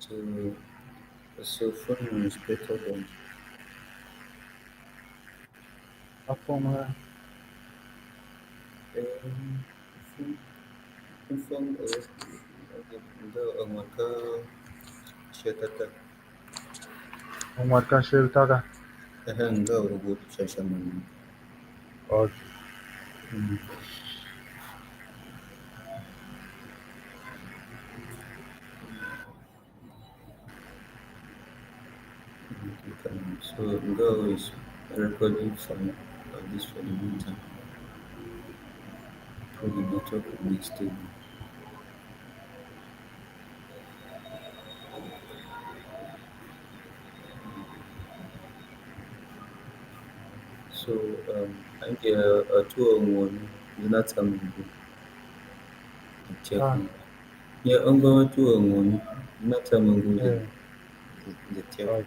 So so phone is better than Performer. um, phone. Phone the Amaka Shatata Homework Shiltaga. Hanga Ubu Shashaman. Okay. So Go is recording from this for the meantime. For the network will be stable. So I'm here two on one. Jonathan check Ah, on. Yeah, I'm going two on one. Jonathan yeah. Mango the check. Okay.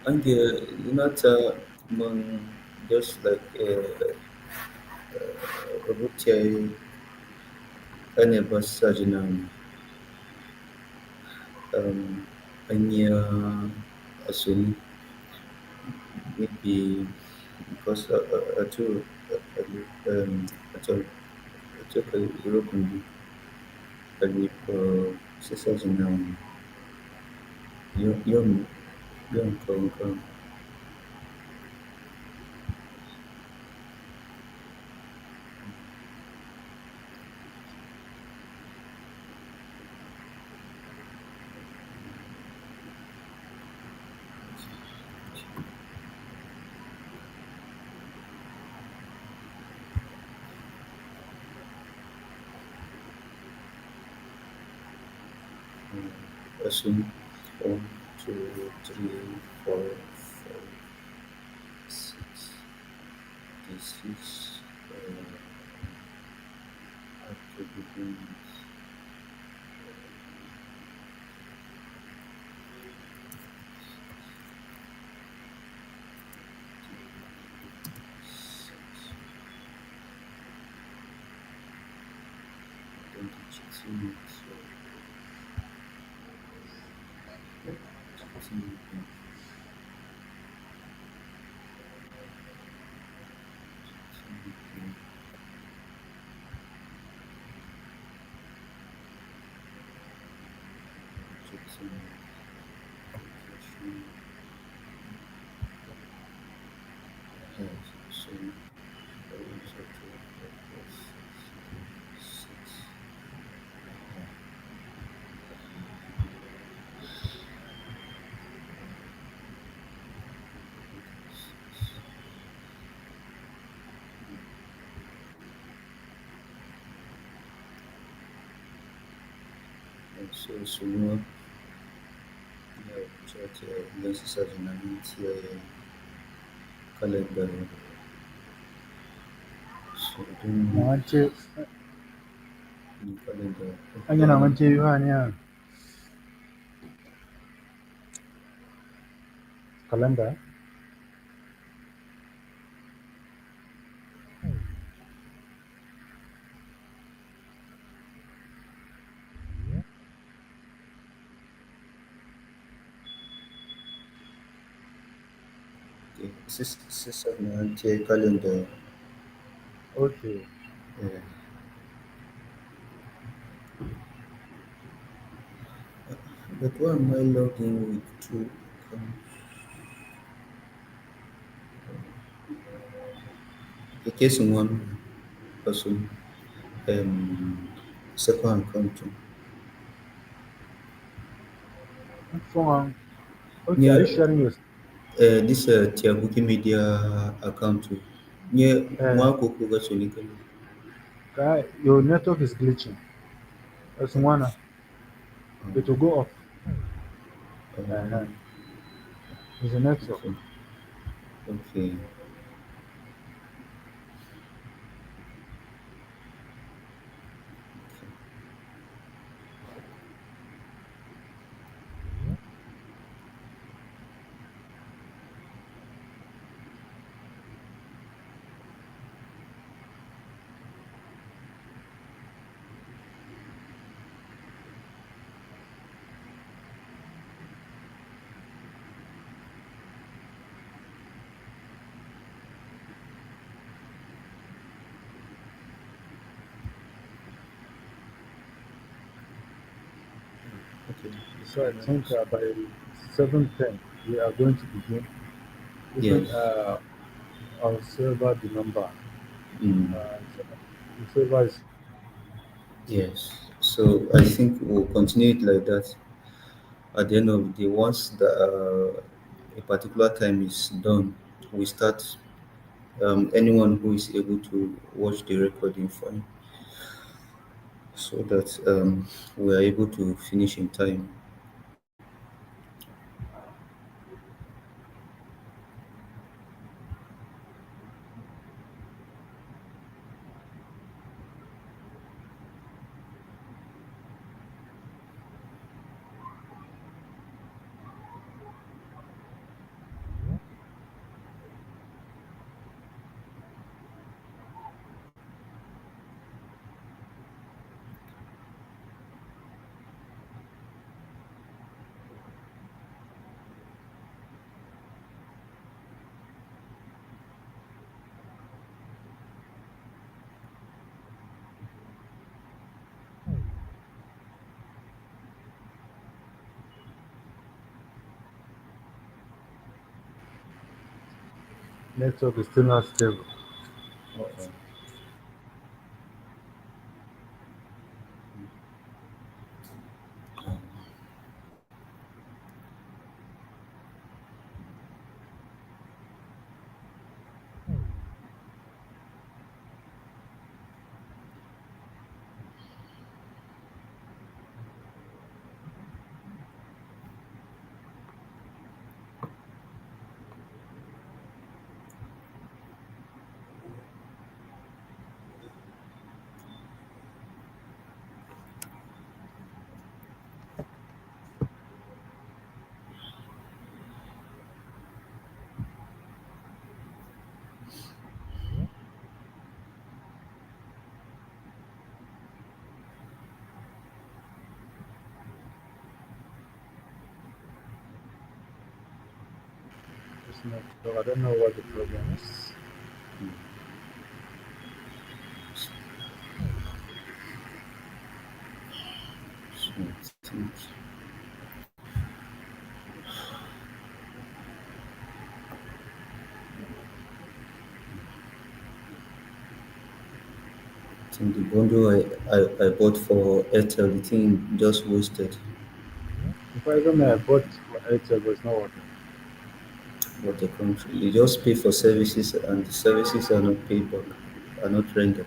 And Jonathan just like Obuchai Aneba Sajinam Anya Asuni maybe because I took a European Kalip Sajinam Yom Kong. Assume 1, 2, 3, 4, 5, 6. This is up to begin with 6. Then the cheating, so cheating again. So, application has so use of the plus 6. So now yeah, chat lenses as an anti calendar. So na don't wanche calendar anya na apply. wanche yuhanya kalenda. Okay, six of an anti calendar. Okay. Yeah. But why am I logging with two accounts? In case one person um second account too. So, okay, are you Yeah, sharing your this Tyap Wikimedia account too. Yeah, uh, one cocoa got unically. guy, your network is glitching. As Um, one, it will go off. Uh-huh. um, It's a network. okay, okay, okay. This So I one now think is by 7:10 we are going to begin. Even yes, I'll server the number. mm, So the server is yes. So I think we'll continue it like that. At the end of the day, once a particular time is done, we start. Anyone who is able to watch the recording fine, so that we are able to finish in time. network is still not stable. Uh-uh. This network, I don't know what the problem is. So, so I think I think the bundle I bought for Airtel, the thing just wasted. If I even I bought for Airtel, but it's not working. But the country, you just pay for services and the services are not paid back, are not rendered.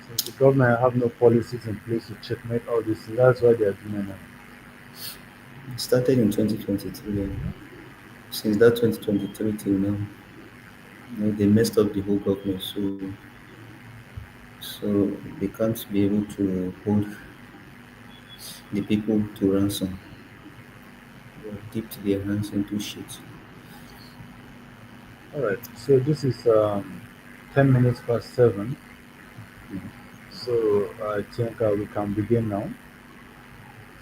Since the government have no policies in place to checkmate all this, that's why they are doing it now. It started in 2023, and since that 2023 till now, they messed up the whole government. So they can't be able to hold the people to ransom. They have dipped their hands into shit. All right. So this is 10 minutes past 7. Mm. So I think we can begin now.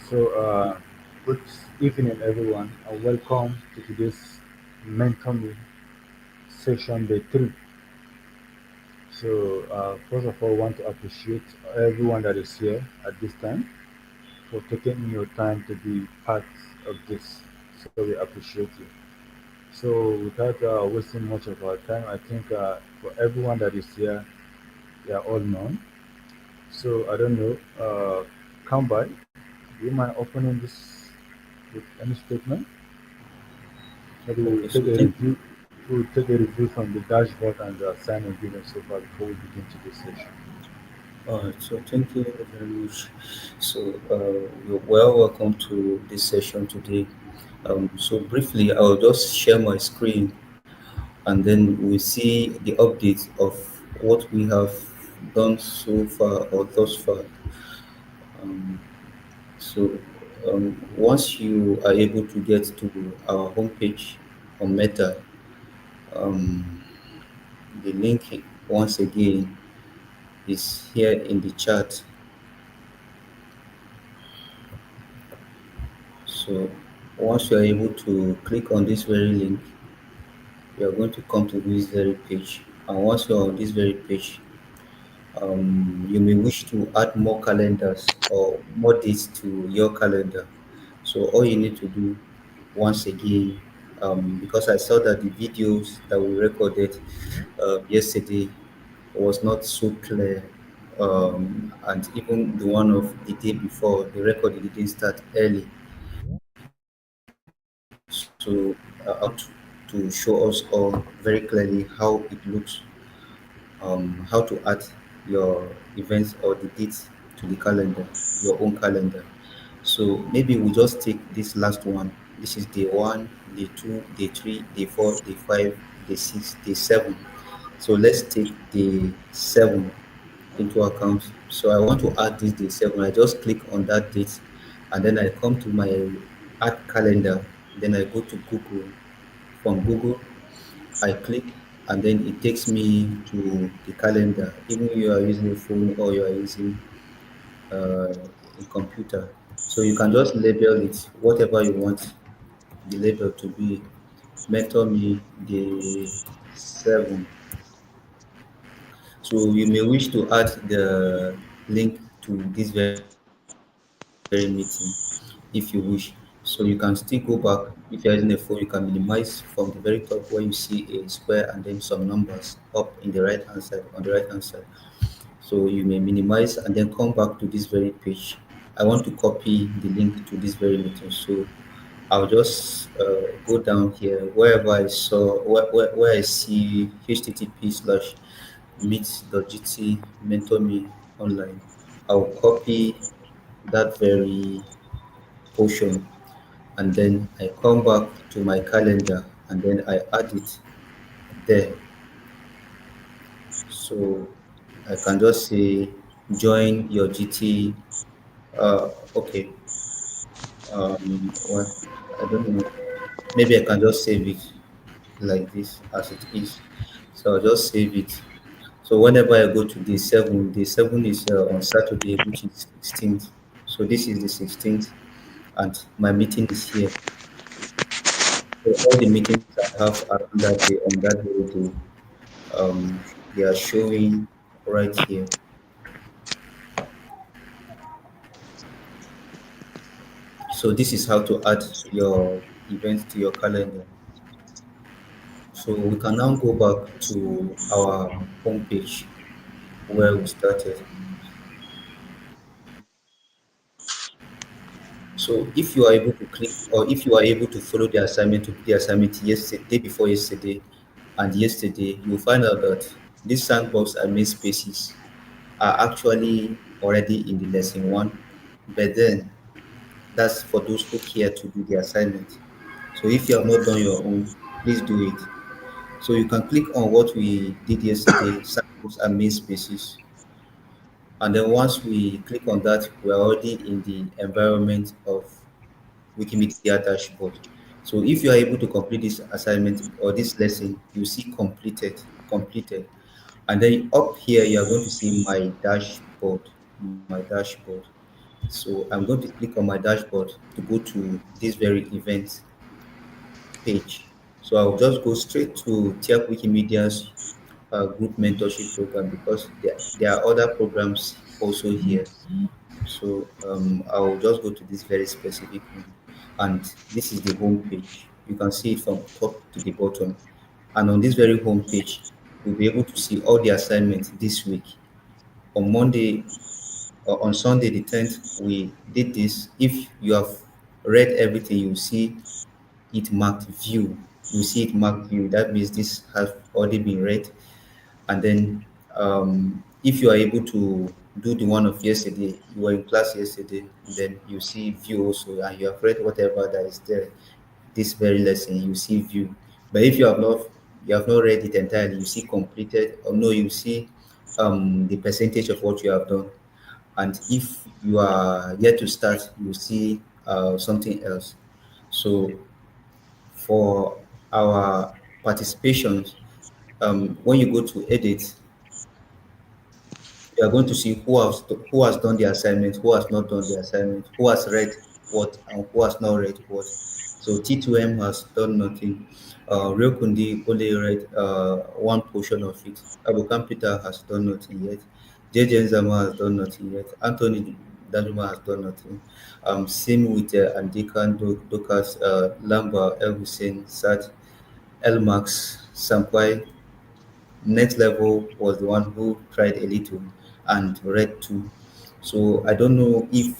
So good evening, everyone, and welcome to today's Mentor Me session day 3. So first of all, I want to appreciate everyone that is here at this time for taking your time to be part of this. So we appreciate you. So without wasting much of our time, I think for everyone that is here, they are all known. So I don't know, come by. Do you mind opening this with any statement? Maybe we'll Okay, take so a thank review. We'll take a review from the dashboard and sign and given so far before we begin today's session. so thank you very much. So you're well welcome to this session today. So briefly, I'll just share my screen and then we see the updates of what we have done so far or thus far. Um, so once you are able to get to our homepage on Meta, um, the link once again is here in the chat. So once you are able to click on this very link, you are going to come to this very page. And once you're on this very page, you may wish to add more calendars or more dates to your calendar. So all you need to do once again, because I saw that the videos that we recorded yesterday was not so clear, and even the one of the day before, the record didn't start early. So I want to show us all very clearly how it looks, how to add your events or the dates to the calendar, your own calendar. So maybe we just take this last one. This is day one, day two, day three, day four, day five, day six, day seven. So let's take day seven into account. So I want to add this day seven. I just click on that date and then I come to my add calendar. Then I go to Google. From Google, I click and then it takes me to the calendar. Even you are using a phone or you are using uh, a computer. So you can just label it whatever you want the label to be. Mentor me the 7. So you may wish to add the link to this very meeting if you wish. So you can still go back. If you're using a phone, you can minimize from the very top where you see a square and then some numbers up in the right hand side, on the right hand side. So you may minimize and then come back to this very page. I want to copy the link to this very meeting. So I'll just go down here wherever I saw where I see http slash meet.gt mentor me online. I'll copy that very portion and then I come back to my calendar and then I add it there. So I can just say join your GT. Okay. What I don't know. Maybe I can just save it like this as it is. So I'll just save it. So whenever I go to day seven is on Saturday, which is 16th. So this is the 16th, and my meeting is here. So all the meetings I have around that day on that very day, um, they are showing right here. So this is how to add your events to your calendar. So we can now go back to our homepage where we started. So if you are able to click, or if you are able to follow the assignment, to do the assignment yesterday, day before yesterday, and yesterday, you'll find out that these sandbox and main spaces are actually already in the lesson one. But then that's for those who care to do the assignment. So if you have not done your own, please do it. So you can click on what we did yesterday, sandbox and main spaces. And then once we click on that, we're already in the environment of Wikimedia dashboard. So if you are able to complete this assignment or this lesson, you see completed. And then up here, you are going to see my dashboard. So I'm going to click on my dashboard to go to this very event page. So I'll just go straight to Tyap Wikimedians Group Mentorship Program because there are other programs also here. So I'll just go to this very specific one. And this is the home page. You can see it from top to the bottom. And on this very home page, you'll be able to see all the assignments this week. On Monday or on Sunday the 10th, we did this. If you have read everything, you see it marked view. You see it marked view. That means this has already been read. And then if you are able to do the one of yesterday, you were in class yesterday, then you see view also, and you have read whatever that is there. This very lesson, you see view. But if you have not read it entirely, you see completed, or no, you see the percentage of what you have done. And if you are yet to start, you see something else. So for our participations, when you go to edit, you are going to see who has done the assignment, who has not done the assignment, who has read what, and who has not read what. So T2M has done nothing. Real Kundi only read one portion of it. Abukan Peter has done nothing yet. JJ Nzama has done nothing yet. Anthony Danjuma has done nothing. Same with Andikan, Dokas, Lamba, El Hussein, Sad, Elmax, Sampai. Next level was the one who tried a little and read two. So I don't know if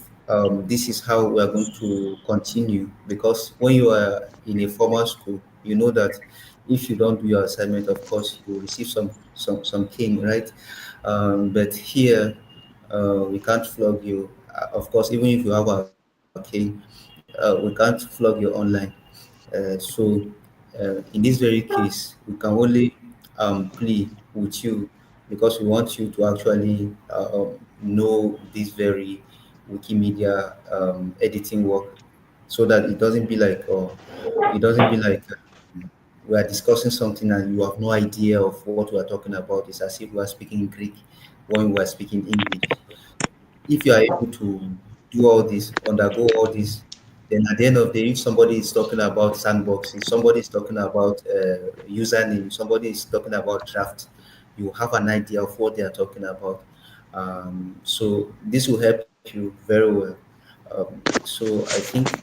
this is how we are going to continue, because when you are in a formal school, you know that if you don't do your assignment, of course, you will receive some cane, right? But here, we can't flog you. Of course, even if you have a cane, we can't flog you online. So in this very case, we can only plea with you because we want you to actually know this very Wikimedia editing work, so that it doesn't be like we are discussing something and you have no idea of what we are talking about. It's as if we are speaking Greek when we are speaking English. If you are able to do all this, undergo all this, then at the end of the day, if somebody is talking about sandboxing, somebody is talking about username, somebody is talking about draft, you have an idea of what they are talking about. So this will help you very well. So I think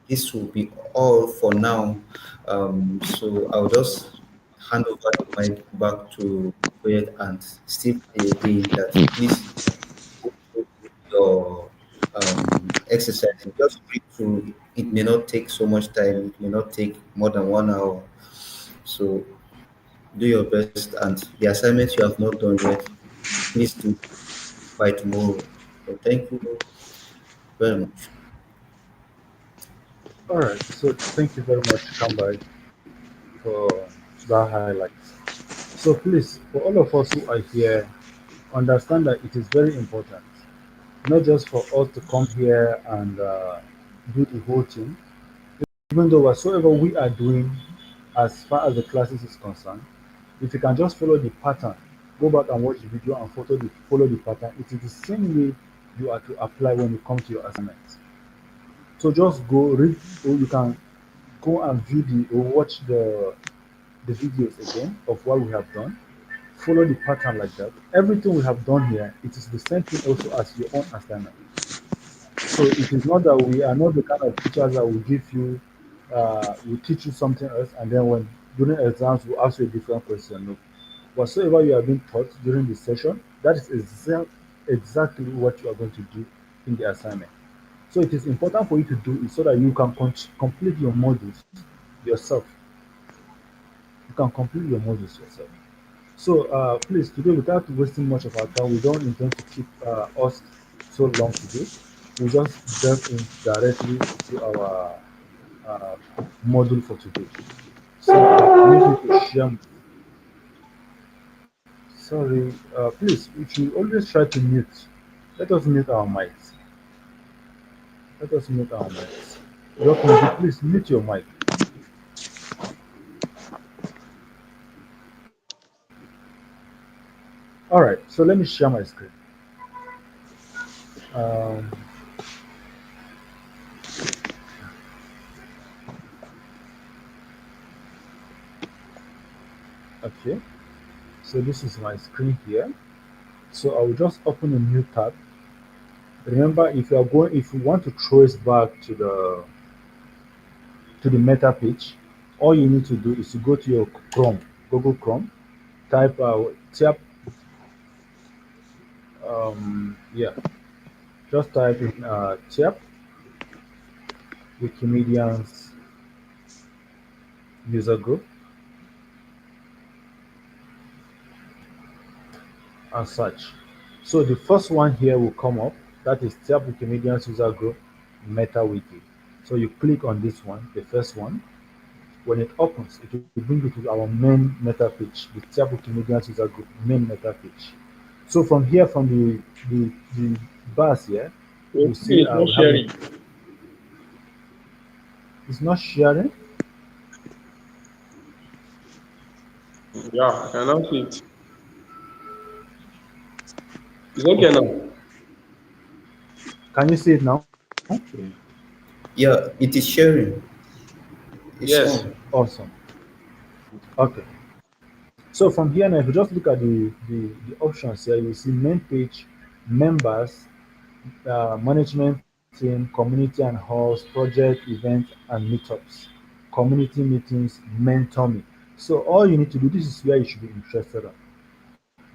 this will be all for now. So I'll just hand over the mic back to Koyet and Steve again that please go through your exercise. Just read through. It may not take so much time. It may not take more than 1 hour. So do your best. And the assignments you have not done yet, please do by tomorrow. So thank you very much. All right. So thank you very much, Kambai, for that highlight. So please, for all of us who are here, understand that it is very important, not just for us to come here and do the whole thing, even though whatsoever we are doing as far as the classes is concerned, if you can just follow the pattern, go back and watch the video and follow the pattern, it is the same way you are to apply when it comes to your assignments. So just go read, or you can go and view or watch the videos again of what we have done. Follow the pattern like that. Everything we have done here, it is the same thing also as your own assignment. So it is not that we are not the kind of teachers that will give you we teach you something else, and then when during exams we ask you a different question. No, whatsoever you are being taught during the session, that is exactly what you are going to do in the assignment. So it is important for you to do it so that you can complete your modules yourself. You can complete your modules yourself. So please, today, without wasting much of our time, we don't intend to keep us so long today. We just delve in directly to our uh, module for today. So I need you to share. Sorry, please, we should always try to mute. Let us mute our mics. Let us mute our mics. Doc, please mute your mic. All right, so let me share my screen. Um, okay, so this is my screen here. So I will just open a new tab. Remember, if you want to trace back to the meta page, all you need to do is to go to your Chrome, Google Chrome, type Tyap, yeah, just type in Tyap Wikimedians User Group and search. So the first one here will come up. That is Tyap Wikimedians User Group Meta Wiki. So you click on this one, the first one. When it opens, it will bring you to our main meta page, the Tyap Wikimedians User Group main meta page. So from here, from the bars here, Your you screen see is not we have a, sharing. it's not sharing. Yeah, I can now see it. It's okay Okay, now. can you see it now? Yeah, it is sharing. It's Yes. on. Awesome. Okay. So from here now, if you just look at the options here, you will see main page, members, management team, community and halls, project, events, and meetups, community meetings, mentor me. So all you need to do, this is where you should be interested in.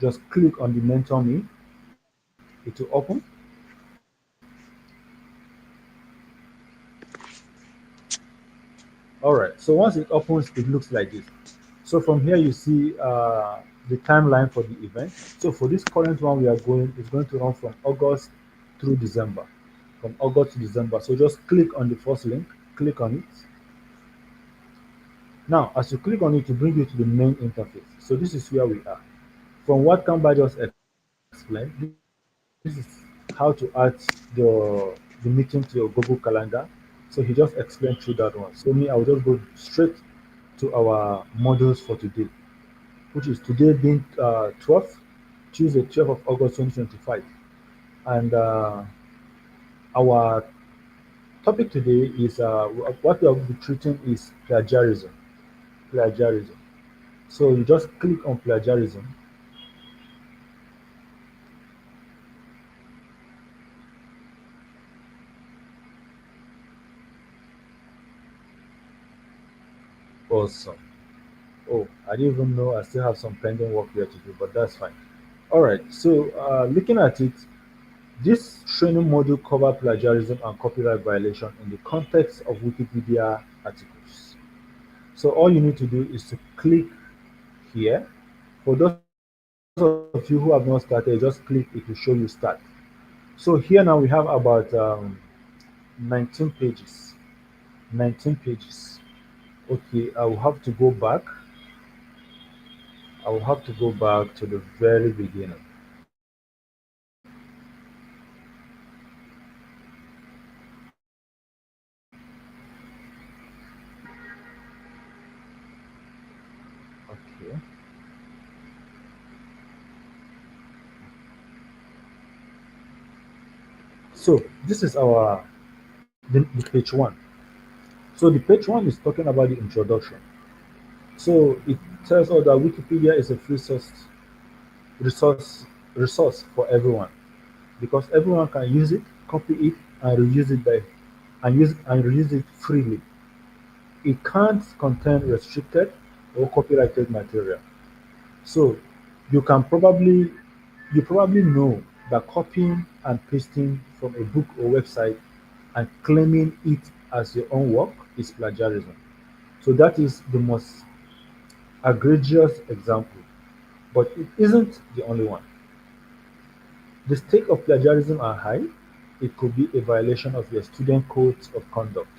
Just click on the mentor me, it will open. All right. So once it opens, it looks like this. So from here you see the timeline for the event. So for this current one, it's going to run from August through December, from August to December. So just click on the first link, click on it. Now, as you click on it, to bring you to the main interface. So this is where we are. From what Canva just explained, this is how to add the meeting to your Google Calendar. So he just explained through that one. So me, I'll just go straight to our modules for today, which is today being 12th, Tuesday, 12th of August 2025. And our topic today is what we will be treating is plagiarism. Plagiarism. So you just click on plagiarism. Awesome. Oh, I didn't even know I still have some pending work here to do, but that's fine. All right. So looking at it, this training module cover plagiarism and copyright violation in the context of Wikipedia articles. So all you need to do is to click here. For those of you who have not started, just click it will show you start. So here now we have about 19 pages. 19 pages. Okay, I will have to go back to the very beginning. Okay. So this is the page one. So the page one is talking about the introduction. So it tells us that Wikipedia is a free resource resource for everyone because everyone can use it, copy it, and reuse it freely. It can't contain restricted or copyrighted material. So you can probably you probably know that copying and pasting from a book or website and claiming it as your own work is plagiarism. So that is the most egregious example, but it isn't the only one. The stakes of plagiarism are high. It could be a violation of your student codes of conduct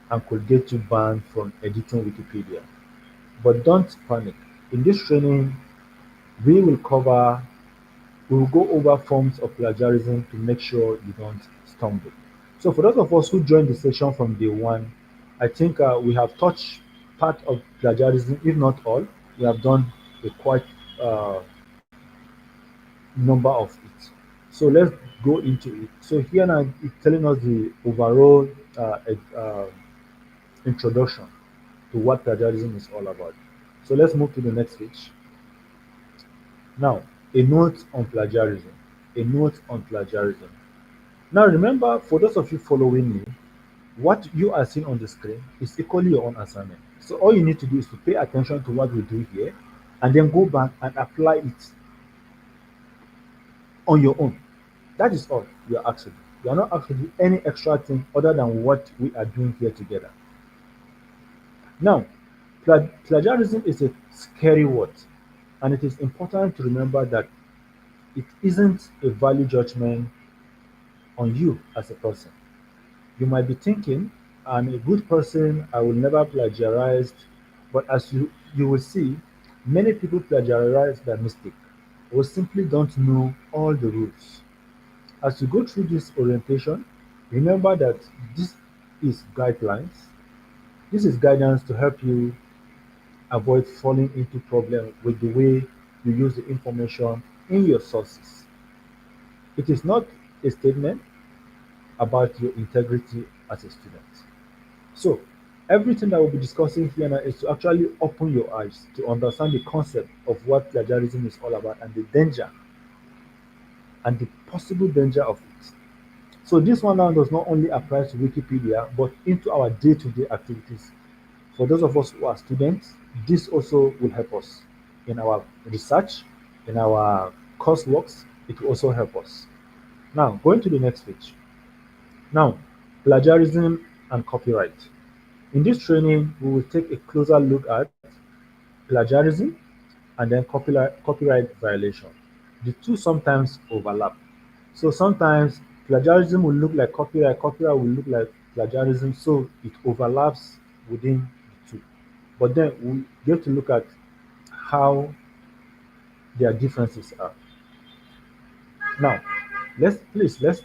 and could get you banned from editing Wikipedia. But don't panic. In this training, we will cover we will go over forms of plagiarism to make sure you don't stumble. So for those of us who joined the session from day one, I think we have touched part of plagiarism, if not all. We have done a quite uh, number of it. So let's go into it. So here now it's telling us the overall introduction to what plagiarism is all about. So let's move to the next page. Now, a note on plagiarism. A note on plagiarism. Now remember, for those of you following me, what you are seeing on the screen is equally your own assignment. So all you need to do is to pay attention to what we do here and then go back and apply it on your own. That is all you are asked to do. You are not asked to do any extra thing other than what we are doing here together. Now, plagiarism is a scary word, and it is important to remember that it isn't a value judgment on you as a person. You might be thinking, I'm a good person, I will never plagiarize, but as you will see, many people plagiarize by mistake or simply don't know all the rules. As you go through this orientation, remember that this is guidelines. This is guidance to help you avoid falling into problem with the way you use the information in your sources. It is not a statement about your integrity as a student. So, everything that we'll be discussing here now is to actually open your eyes to understand the concept of what plagiarism is all about and the danger and the possible danger of it. So, this one now does not only apply to Wikipedia but into our day to day activities. For those of us who are students, this also will help us in our research, in our courseworks. It will also help us. Now, going to the next page. Now, plagiarism and copyright. In this training, we will take a closer look at plagiarism and then copyright violation. The two sometimes overlap. So sometimes plagiarism will look like copyright, copyright will look like plagiarism, so it overlaps within the two. But then we get to look at how their differences are. Now, let's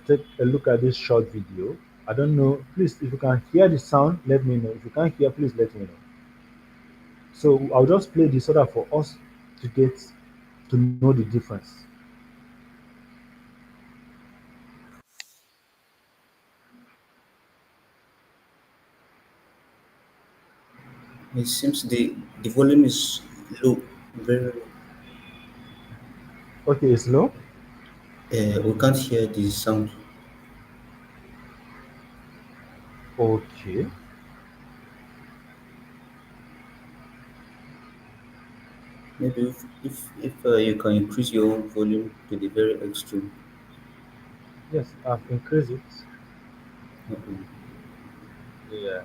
take a look at this short video. I don't know, please if you can hear the sound, let me know. If you can't hear, please let me know. So I'll just play this so that for us to get to know the difference. It seems the volume is low, very low. Okay, it's low. We can't hear the sound. Okay. Maybe if you can increase your own volume to the very extreme. Yes, I've increased it. Uh-uh. Yeah.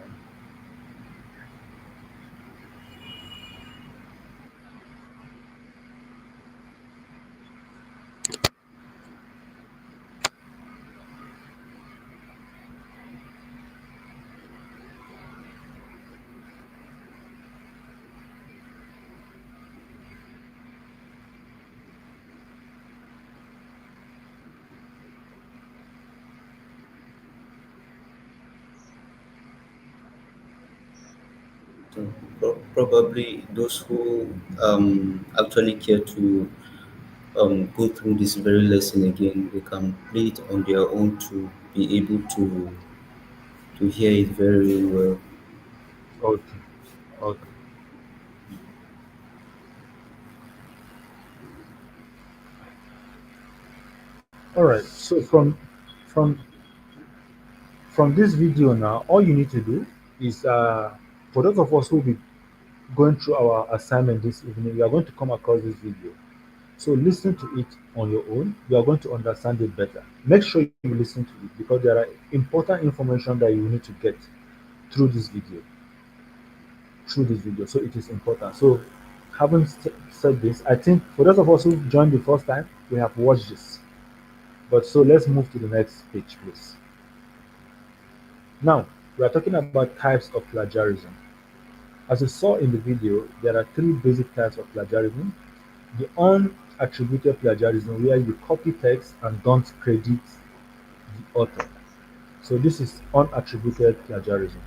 So probably those who actually care to go through this very lesson again, they can play it on their own to be able to hear it very well. Okay. Okay. All right. So from this video now, all you need to do is For those of us who will be going through our assignment this evening, we are going to come across this video. So listen to it on your own. You are going to understand it better. Make sure you listen to it because there are important information that you need to get through this video. So it is important. So having said this, I think for those of us who joined the first time, we have watched this. But so let's move to the next page, please. Now we are talking about types of plagiarism. As you saw in the video, there are three basic types of plagiarism. The unattributed plagiarism, where you copy text and don't credit the author. So this is unattributed plagiarism.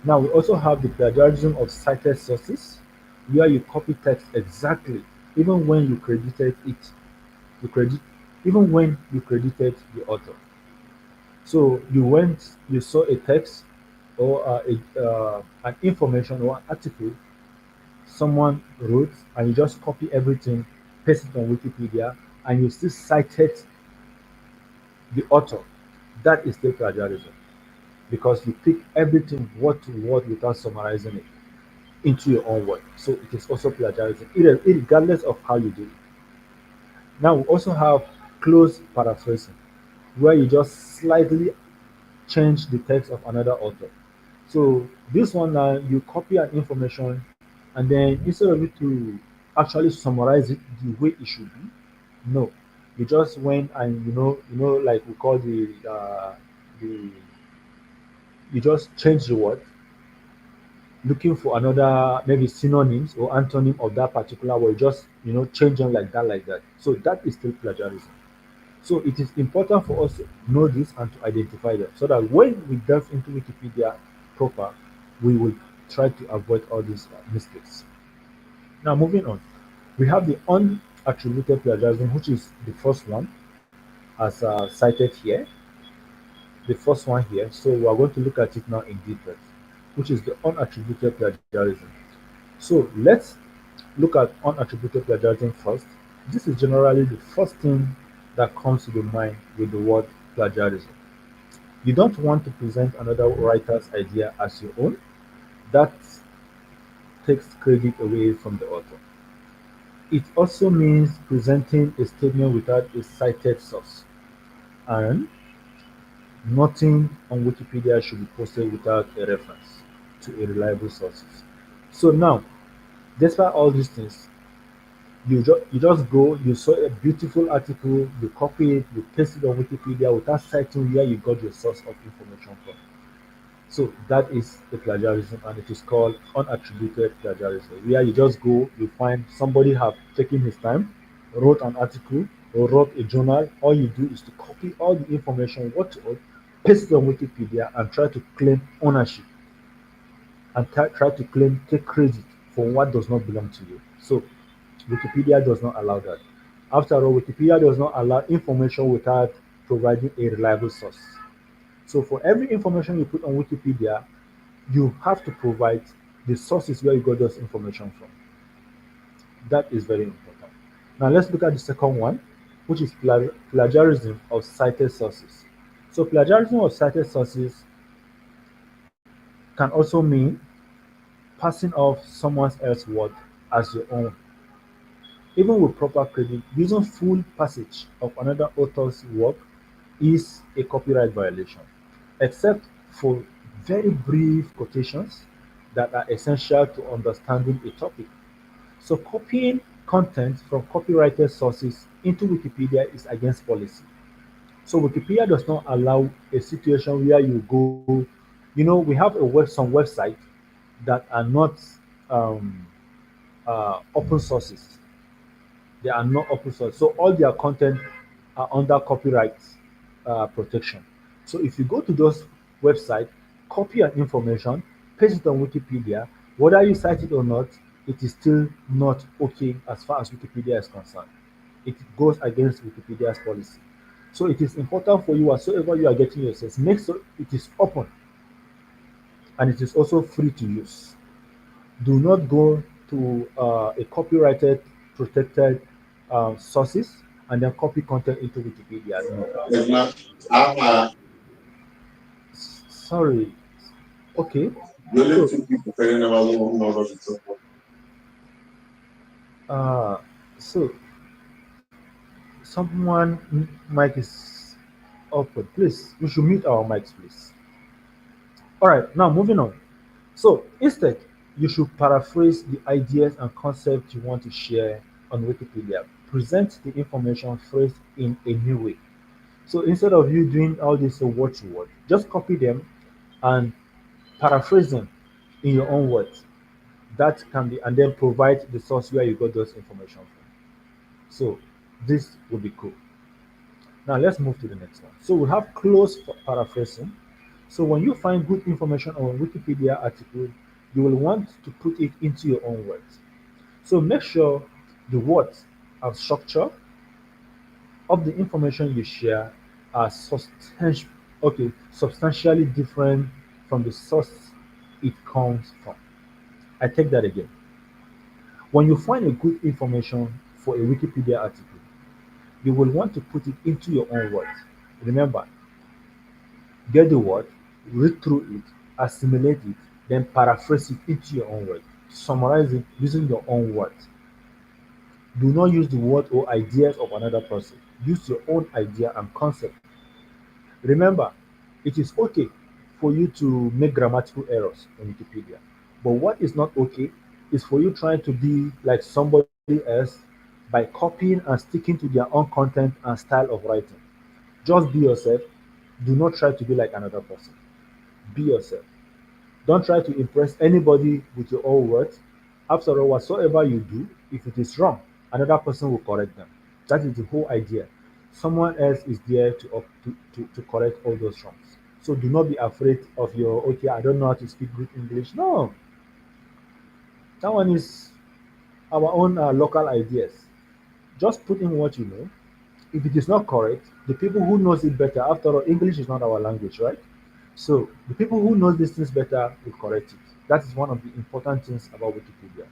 Now we also have the plagiarism of cited sources, where you copy text exactly, even when you credited it. You credit even when you credited the author. So you saw a text or an information or an article someone wrote, and you just copy everything, paste it on Wikipedia, and you still cited the author. That is still plagiarism because you pick everything word to word without summarizing it into your own word. So it is also plagiarism, regardless of how you do it. Now we also have close paraphrasing, where you just slightly change the text of another author. So this one now you copy an information, and then instead of you to actually summarize it the way it should be, no, you just went and like we call the you just change the word, looking for another maybe synonyms or antonym of that particular word, just change them like that. So that is still plagiarism. So it is important for us to know this and to identify them so that when we delve into Wikipedia proper, we will try to avoid all these mistakes. Now, moving on, we have the unattributed plagiarism, which is the first one, as cited here. The first one here. So we are going to look at it now in detail, which is the unattributed plagiarism. So let's look at unattributed plagiarism first. This is generally the first thing that comes to the mind with the word plagiarism. You don't want to present another writer's idea as your own. That takes credit away from the author. It also means presenting a statement without a cited source, and nothing on Wikipedia should be posted without a reference to a reliable sources. So now, despite all these things, you just go, you saw a beautiful article, you copy it, you paste it on Wikipedia without citing where you got your source of information from. So that is the plagiarism, and it is called unattributed plagiarism, where you just go, you find somebody have taken his time, wrote an article or wrote a journal. All you do is to copy all the information, what to wrote, paste it on Wikipedia, and try to claim ownership and try to claim take credit for what does not belong to you. So Wikipedia does not allow that. After all, Wikipedia does not allow information without providing a reliable source. So for every information you put on Wikipedia, you have to provide the sources where you got those information from. That is very important. Now let's look at the second one, which is plagiarism of cited sources. So plagiarism of cited sources can also mean passing off someone else's word as your own, even with proper credit. Using full passage of another author's work is a copyright violation, except for very brief quotations that are essential to understanding a topic. So copying content from copyrighted sources into Wikipedia is against policy. So Wikipedia does not allow a situation where you go, we have some websites that are not um, open sources. They are not open source. So all their content are under copyright protection. So if you go to those websites, copy your information, paste it on Wikipedia, whether you cite it or not, it is still not okay as far as Wikipedia is concerned. It goes against Wikipedia's policy. So it is important for you, whatsoever you are getting your source, make sure it is open and it is also free to use. Do not go to a copyrighted, protected sources and then copy content into Wikipedia. No. Sorry. Okay. The only So, two people telling about who knows what to talk about. uh, so mic is open. Please, we should mute our mics, please. All right, now moving on. So instead, you should paraphrase the ideas and concepts you want to share on Wikipedia. Present the information phrased in a new way. So instead of you doing all this word to word, just copy them and paraphrase them in your own words. That can be, and then provide the source where you got those information from. So this would be cool. Now let's move to the next one. So we have close paraphrasing. So when you find good information on a Wikipedia article, you will want to put it into your own words. So make sure the words and structure of the information you share are substantially different from the source it comes from. I take that again. When you find a good information for a Wikipedia article, you will want to put it into your own words. Remember, get the word, read through it, assimilate it, then paraphrase it into your own words. Summarize it using your own words. Do not use the word or ideas of another person. Use your own idea and concept. Remember, it is okay for you to make grammatical errors on Wikipedia. But what is not okay is for you trying to be like somebody else by copying and sticking to their own content and style of writing. Just be yourself. Do not try to be like another person. Be yourself. Don't try to impress anybody with your own words. After all, whatsoever you do, if it is wrong, another person will correct them. That is the whole idea. Someone else is there to correct all those wrongs. So do not be afraid of your, okay, I don't know how to speak good English. No, that one is our own local ideas. Just put in what you know. If it is not correct, the people who knows it better, after all, English is not our language, right? So the people who know these things better will correct it. That is one of the important things about Wikipedia.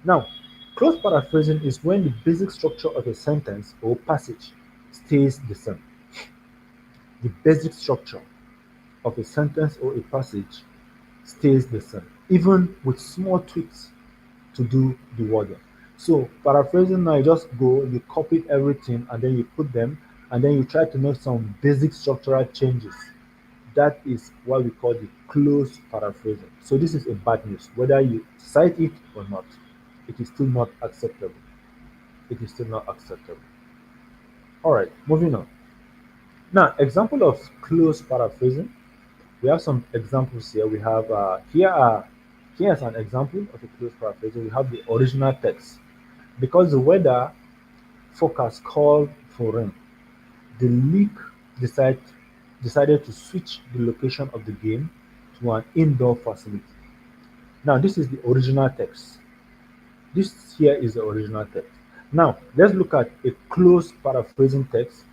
Now, close paraphrasing is when the basic structure of a sentence or passage stays the same. The basic structure of a sentence or a passage stays the same, even with small tweaks to do the wording. So paraphrasing now, you just go, you copy everything, and then you put them, and then you try to make some basic structural changes. That is what we call the close paraphrasing. So this is a bad news. Whether you cite it or not, it is still not acceptable. It is still not acceptable. All right, moving on. Now, example of close paraphrasing. We have some examples here. We have here's an example of a close paraphrasing. We have the original text. Because the weather forecast called for rain, the league decide, decided to switch the location of the game to an indoor facility. Now, this is the original text. This here is the original text. Now, let's look at a close paraphrasing text.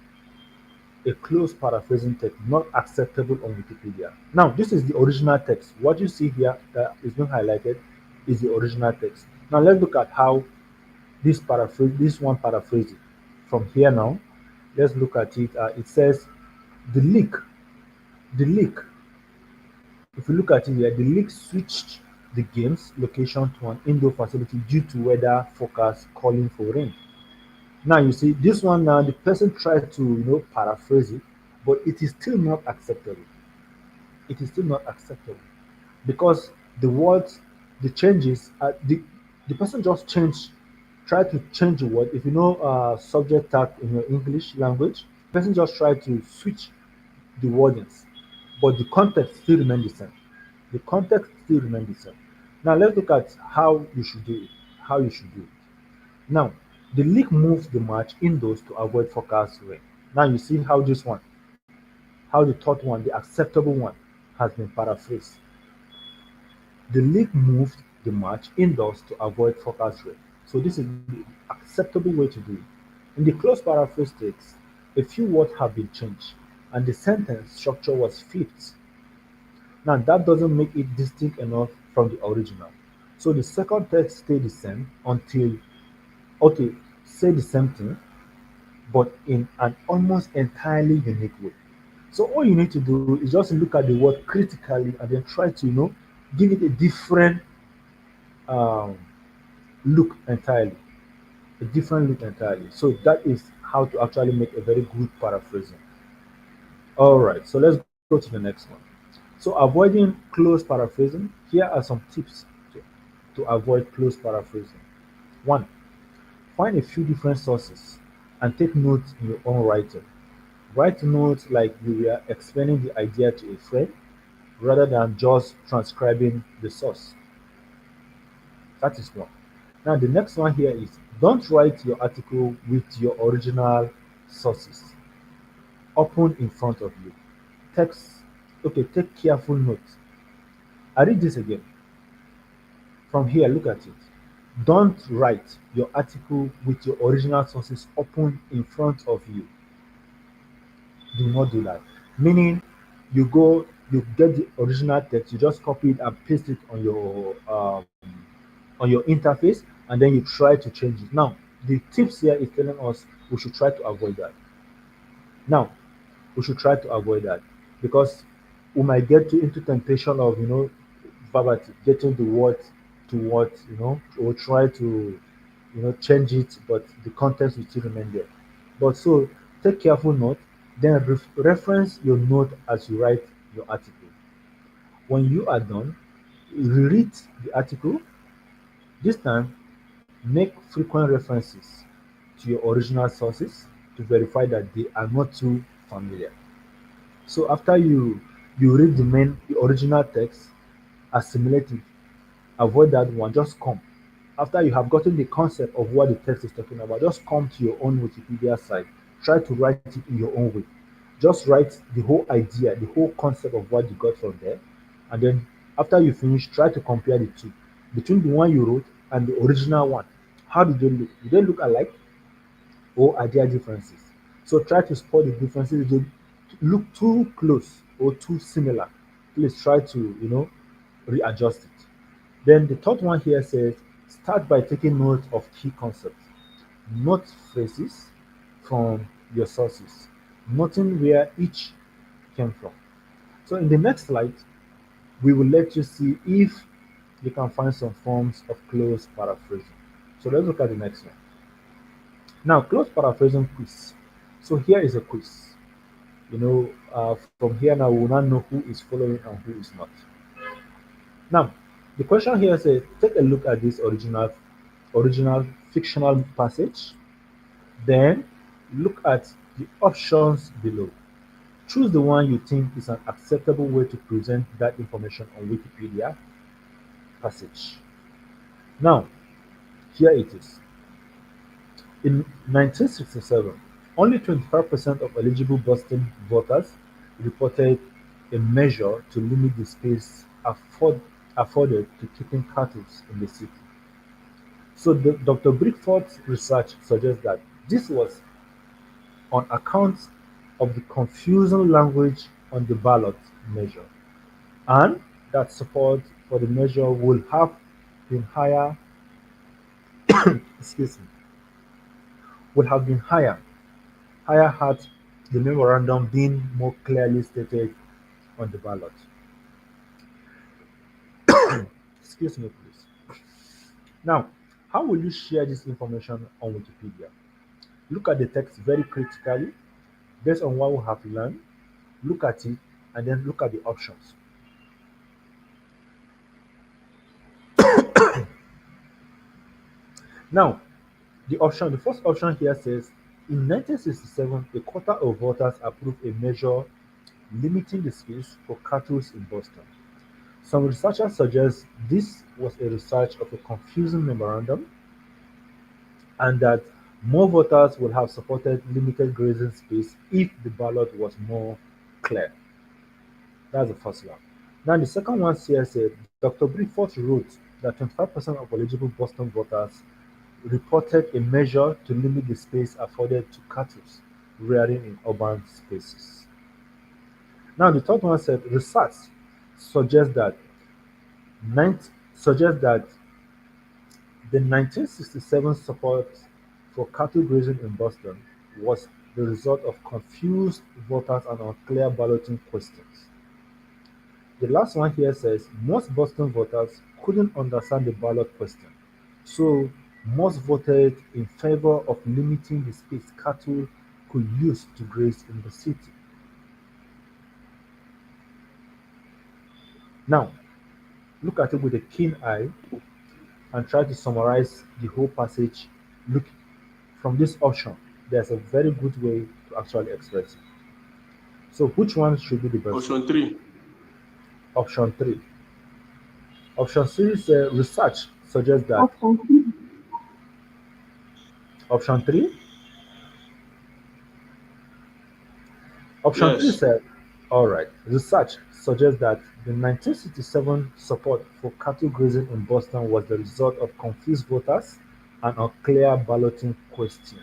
A close paraphrasing text not acceptable on Wikipedia. Now, this is the original text. What you see here that is being highlighted is the original text. Now, let's look at how this one paraphrase it. From here now, let's look at it. It says the leak, the leak. If you look at it here, the leak switched the game's location to an indoor facility due to weather forecast calling for rain. Now you see this one now the person tried to paraphrase it, but it is still not acceptable. It is still not acceptable because the words, the changes, the person just changed, try to change the word. If you know subject tag in your English language, person just tried to switch the wordings, but the context still remains the same. The context still remains the same. Now let's look at how you should do it. How you should do it. Now, the league moves the match indoors to avoid forecast rain. Now you see how this one, how the third one, the acceptable one, has been paraphrased. The league moved the match indoors to avoid forecast rain. So this is the acceptable way to do it. In the close paraphrase text, a few words have been changed, and the sentence structure was flipped. Now that doesn't make it distinct enough from the original. So the second text stayed the same until, okay, say the same thing, but in an almost entirely unique way. So all you need to do is just look at the word critically and then try to give it a different um, look entirely, a different look entirely. So that is how to actually make a very good paraphrasing. All right, so let's go to the next one. So avoiding close paraphrasing, here are some tips to, to avoid close paraphrasing. One, find a few different sources and take notes in your own writing. Write notes like you are explaining the idea to a friend rather than just transcribing the source. That is one. Now, the next one here is don't write your article with your original sources open in front of you. Text, okay, take careful notes. I read this again. From here, look at it. Don't write your article with your original sources open in front of you. Do not do that. Meaning, you get the original text, you just copy it and paste it on your interface, and then you try to change it. Now, the tips here is telling us we should try to avoid that. Now, we should try to avoid that because we might get into temptation of verbatim getting the word to what or try to change it, but the context will still remain there. But so take careful note, then reference your note as you write your article. When you are done, reread the article. This time, make frequent references to your original sources to verify that they are not too familiar. So after you read the original text, assimilate it, avoid that one, just come. After you have gotten the concept of what the text is talking about, just come to your own Wikipedia site. Try to write it in your own way. Just write the whole idea, the whole concept of what you got from there. And then after you finish, try to compare the two between the one you wrote and the original one. How do they look? Do they look alike or are there differences? So try to spot the differences. If they look too close or too similar, please try to readjust it. Then the third one here says start by taking note of key concepts. Note phrases from your sources, noting where each came from. So in the next slide, we will let you see if you can find some forms of close paraphrasing. So let's look at the next one. Now, close paraphrasing quiz. So here is a quiz. From here now we will not know who is following and who is not. Now, the question here says, take a look at this original fictional passage. Then look at the options below. Choose the one you think is an acceptable way to present that information on Wikipedia passage. Now, here it is. In 1967, only 25% of eligible Boston voters reported a measure to limit the space afforded to keeping cattle in the city. So Dr. Brickford's research suggests that this was on account of the confusing language on the ballot measure, and that support for the measure would have been higher, excuse me, would have been higher had the memorandum been more clearly stated on the ballot. Excuse me, please. Now, how will you share this information on Wikipedia? Look at the text very critically based on what we have learned. Look at it and then look at the options. Now, the first option here says in 1967, a quarter of voters approved a measure limiting the space for cattle in Boston. Some researchers suggest this was a result of a confusing memorandum and that more voters would have supported limited grazing space if the ballot was more clear. That's the first one. Now, the second one here said Dr. Briefort wrote that 25% of eligible Boston voters reported a measure to limit the space afforded to cattle rearing in urban spaces. Now, the third one said research suggests that suggests that the 1967 support for cattle grazing in Boston was the result of confused voters and unclear balloting questions. The last one here says most Boston voters couldn't understand the ballot question. So most voted in favor of limiting the space cattle could use to graze in the city. Now, look at it with a keen eye and try to summarize the whole passage. Look, from this option, there's a very good way to actually express it. So, which one should be the best one? Option 3. Option 3. Option 3 is research suggests that. Option three. Option 3. Option 3 Yes. said, all right, research suggests that the 1967 support for cattle grazing in Boston was the result of confused voters and unclear balloting question.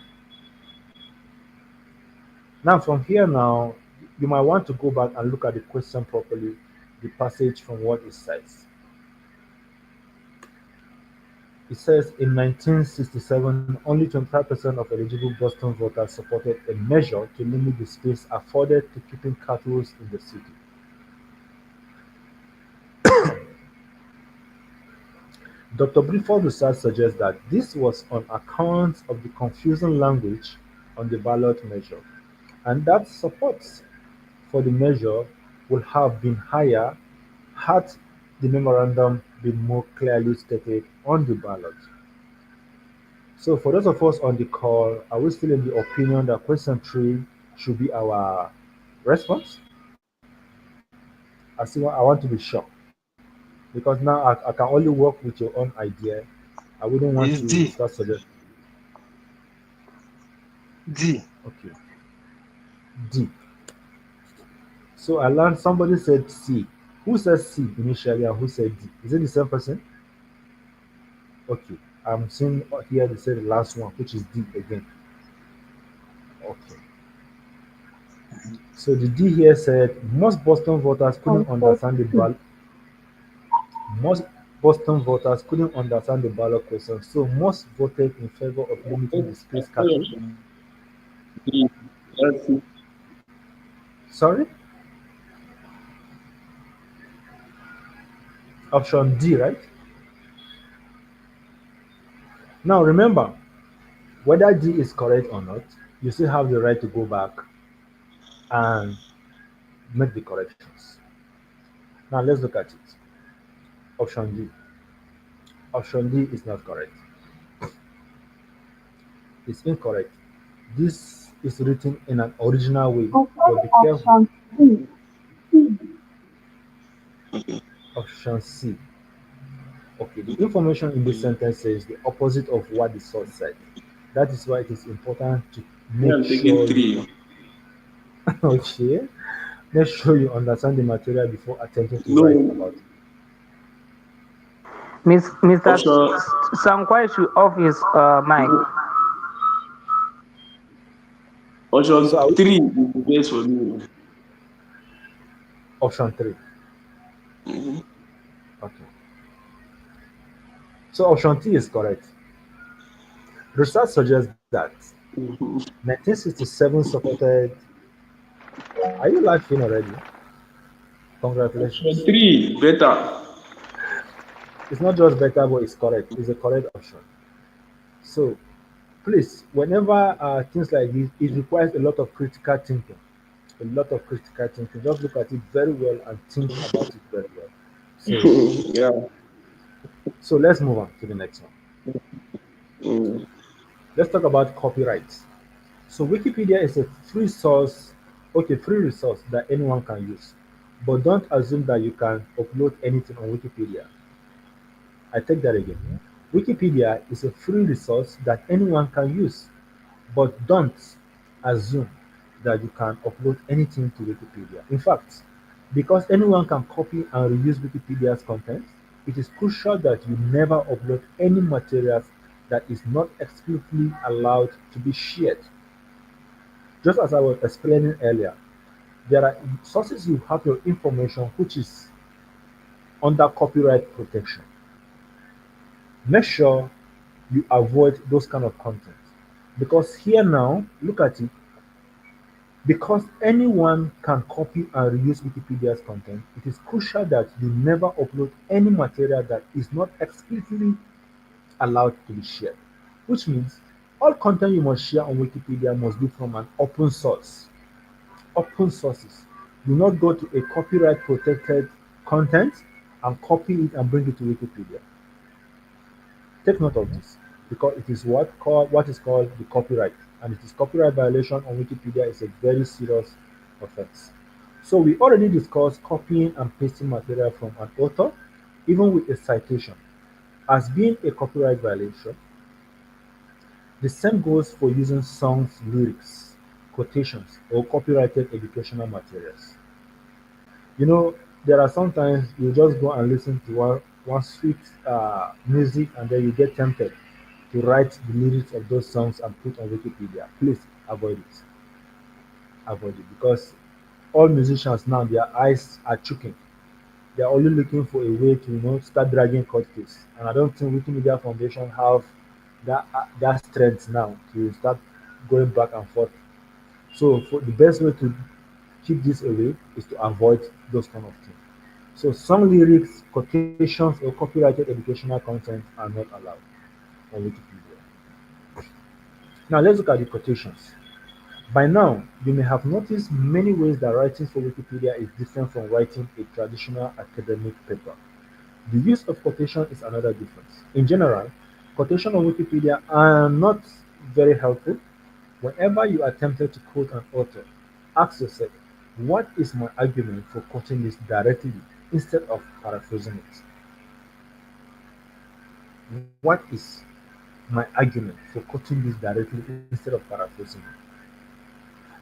Now, from here now, you might want to go back and look at the question properly, the passage from what it says. It says in 1967, only 25% of eligible Boston voters supported a measure to limit the space afforded to keeping cattle in the city. Dr. Brifford's research suggests that this was on account of the confusing language on the ballot measure, and that support for the measure would have been higher had the memorandum been more clearly stated on the ballot. So, for those of us on the call, are we still in the opinion that question 3 should be our response? I want to be sure because now I can only work with your own idea. I wouldn't want It's to D. start suggesting. D. Okay, D. So I learned somebody said C. Who said C initially and who said D? Is it the same person? Okay. I'm seeing here they said the last one, which is D again. Okay. So the D here said most Boston voters I couldn't said understand the C. ballot. Most Boston voters couldn't understand the ballot question, so most voted in favor of limiting the I space said cattle. option D. Let's see. Sorry, option D, right? Now remember, whether D is correct or not, you still have the right to go back and make the corrections. Now let's look at it. Option D. Option D is not correct. It's incorrect. This is written in an original way, I said but be careful. option C. C. Option C. Okay, the information in this sentence says the opposite of what the source said. That is why it is important to Me, make I'm taking sure you 3. okay, make sure you understand the material before attempting to write No. about it. Mr. Option Sankwai should off his mic. So option 3 is the best for me. option 3. Mhm. Okay. So option T is correct. Research suggests that Mhm. 1967 supported. Are you laughing already? Option Congratulations. 3 better. It's not just better, but it's correct. It's a correct option. So please, whenever things like this, it requires a lot of critical thinking. A lot of critical thinking. Just look at it very well and think about it very well. So, Yeah. so let's move on to the next one. Mm. Let's talk about copyright. So Wikipedia is a free source, okay, free resource that anyone can use. But don't assume that you can upload anything on Wikipedia. I take that again. Wikipedia is a free resource that anyone can use. But don't assume that you can upload anything to Wikipedia. In fact, because anyone can copy and reuse Wikipedia's content, it is crucial that you never upload any materials that is not explicitly allowed to be shared. Just as I was explaining earlier, there are sources you have your information which is under copyright protection. Make sure you avoid those kind of content. Because here now, look at it, Because anyone can copy and reuse Wikipedia's content, it is crucial that you never upload any material that is not explicitly allowed to be shared. Which means all content you must share on Wikipedia must be from an open source. Open sources. Do not go to a copyright protected content and copy it and bring it to Wikipedia. Take note of this because it is what is called the copyright, and it is copyright violation on Wikipedia is a very serious offense. So we already discussed copying and pasting material from an author, even with a citation, as being a copyright violation. The same goes for using songs, lyrics, quotations, or copyrighted educational materials. You know, there are sometimes you just go and listen to one sweet music and then you get tempted to write the lyrics of those songs and put on Wikipedia. Please avoid it. Avoid it because all musicians now their eyes are choking. They are only looking for a way to start dragging court case. And I don't think Wikimedia Foundation have that strength now to start going back and forth. So for the best way to keep this away is to avoid those kind of things. So some lyrics, quotations, or copyrighted educational content are not allowed on Wikipedia. Now let's look at the quotations. By now, you may have noticed many ways that writing for Wikipedia is different from writing a traditional academic paper. The use of quotation is another difference. In general, quotation on Wikipedia are not very helpful. Whenever you are tempted to quote an author, ask yourself, what is my argument for quoting this directly instead of paraphrasing it? What is my argument for quoting this directly instead of paraphrasing it?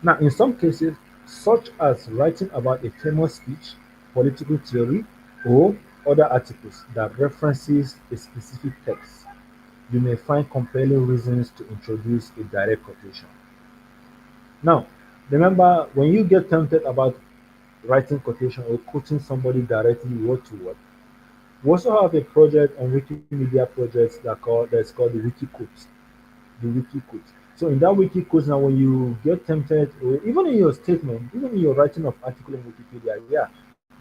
Now, in some cases, such as writing about a famous speech, political theory, or other articles that references a specific text, you may find compelling reasons to introduce a direct quotation. Now, remember when you get tempted about writing quotation or quoting somebody directly word to word, we also have a project on Wikimedia projects that's called the Wiki Quote. The Wiki Quote. So in that Wiki Quote now when you get tempted or even in your statement, even in your writing of article in Wikipedia, yeah,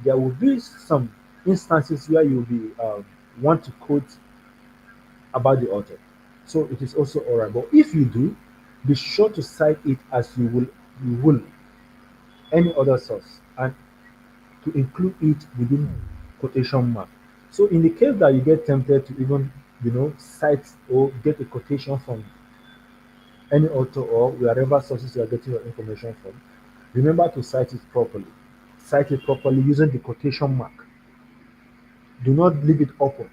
there will be some instances where you'll be want to quote about the author. So it is also alright. But if you do, be sure to cite it as you will any other source and to include it within quotation mark. So in the case that you get tempted to even cite or get a quotation from any author or wherever sources you are getting your information from, remember to cite it properly. Cite it properly using the quotation mark. Do not leave it open.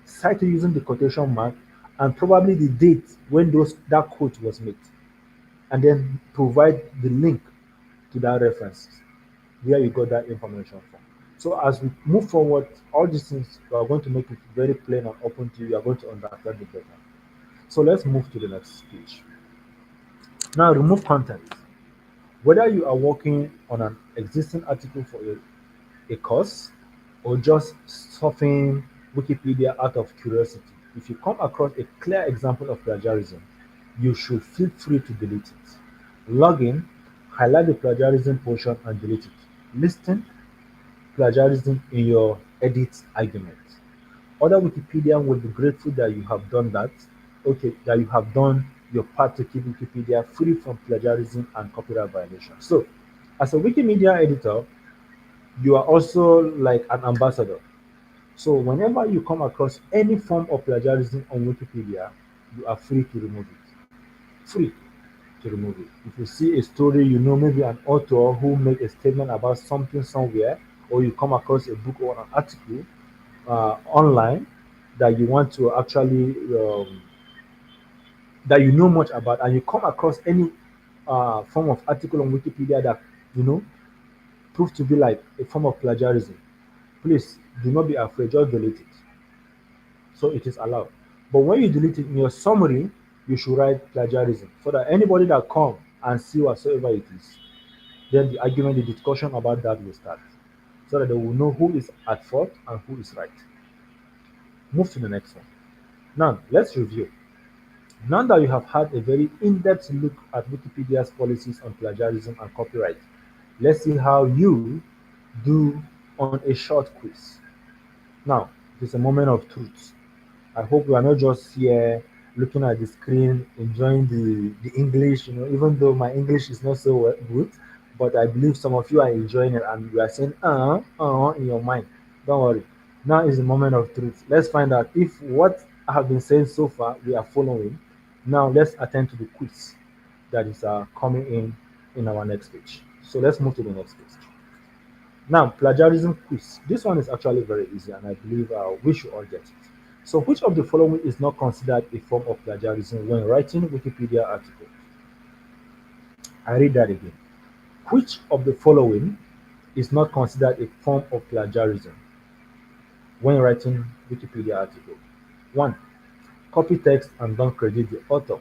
Cite it using the quotation mark and probably the date when that quote was made, and then provide the link to that reference where you got that information from. So as we move forward, all these things we are going to make it very plain and open to you. You are going to understand it better. So let's move to the next page. Now remove content. Whether you are working on an existing article for a course or just surfing Wikipedia out of curiosity, if you come across a clear example of plagiarism, you should feel free to delete it. Log in, highlight the plagiarism portion and delete it. Listing plagiarism in your edit argument. Other Wikipedians will be grateful that you have done that. Okay, that you have done your part to keep Wikipedia free from plagiarism and copyright violations. So, as a Wikimedia editor, you are also like an ambassador. So, whenever you come across any form of plagiarism on Wikipedia, you are free to remove it. Free to remove it. If you see a story, maybe an author who made a statement about something somewhere, or you come across a book or an article online that you want to actually that you know much about, and you come across any form of article on Wikipedia that you know prove to be like a form of plagiarism, please do not be afraid. Just delete it. So it is allowed. But when you delete it in your summary, you should write plagiarism so that anybody that come and see whatsoever it is, then the argument, the discussion about that will start, so that they will know who is at fault and who is right. Move to the next one. Now let's review. Now that you have had a very in-depth look at Wikipedia's policies on plagiarism and copyright, let's see how you do on a short quiz. Now, it is a moment of truth. I hope we are not just here looking at the screen, enjoying the English, even though my English is not so good, but I believe some of you are enjoying it and you are saying, in your mind. Don't worry. Now is the moment of truth. Let's find out if what I have been saying so far we are following. Now, let's attend to the quiz that is coming in our next page. So, let's move to the next page. Now, plagiarism quiz. This one is actually very easy, and I believe we should all get it. So, which of the following is not considered a form of plagiarism when writing Wikipedia article? I read that again. Which of the following is not considered a form of plagiarism when writing Wikipedia article? 1. Copy text and don't credit the author.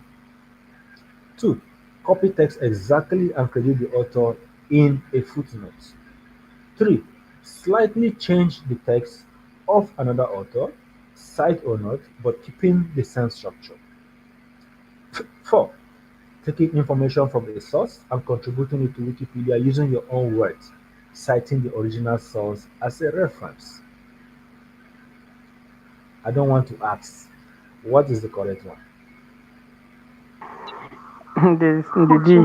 2. Copy text exactly and credit the author in a footnote. 3. Slightly change the text of another author, cite or not, but keeping the same structure. 4. Taking information from a source and contributing it to Wikipedia using your own words, citing the original source as a reference. I don't want to ask, what is the correct one? The D.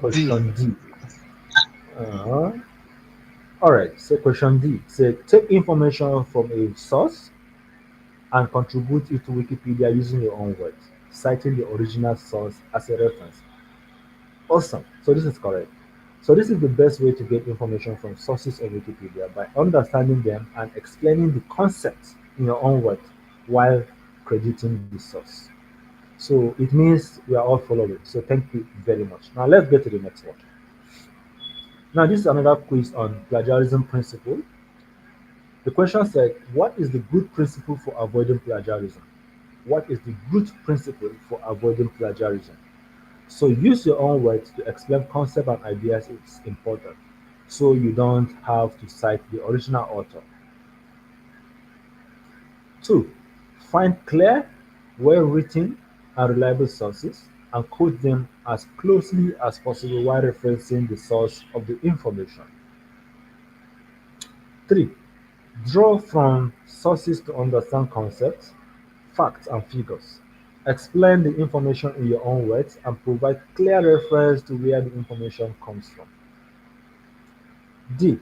Option D. D. Question D. Uh, all right, so question D. Say, take information from a source and contribute it to Wikipedia using your own words, citing the original source as a reference. Awesome. So this is correct. So this is the best way to get information from sources of Wikipedia by understanding them and explaining the concepts in your own words while crediting the source. So it means we are all following. So thank you very much. Now let's get to the next one. Now this is another quiz on plagiarism principle. The question said, what is the good principle for avoiding plagiarism? What is the good principle for avoiding plagiarism? So use your own words to explain concept and ideas is important. So you don't have to cite the original author. 2. Find clear, well-written, and reliable sources and quote them as closely as possible while referencing the source of the information. 3. Draw from sources to understand concepts, facts, and figures. Explain the information in your own words and provide clear reference to where the information comes from. D.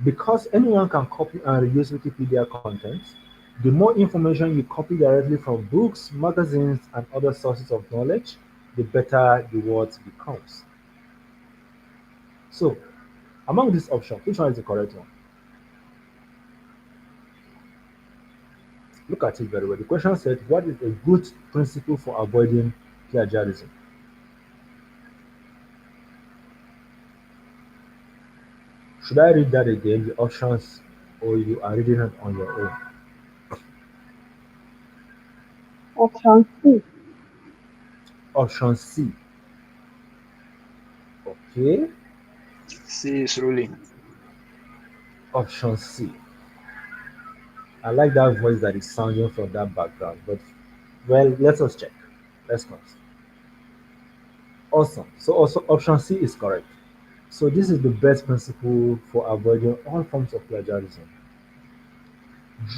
Because anyone can copy and reuse Wikipedia content, the more information you copy directly from books, magazines, and other sources of knowledge, the better the words becomes. So, among these options, which one is the correct one? Look at it very well. The question said, what is a good principle for avoiding plagiarism? Should I read that again, the options, or you are reading it on your own? Option C. Option C. Okay. C is ruling. Option C. I like that voice that is sounding from that background, but well, let us check. Let's not. Awesome. So also option C is correct. So this is the best principle for avoiding all forms of plagiarism.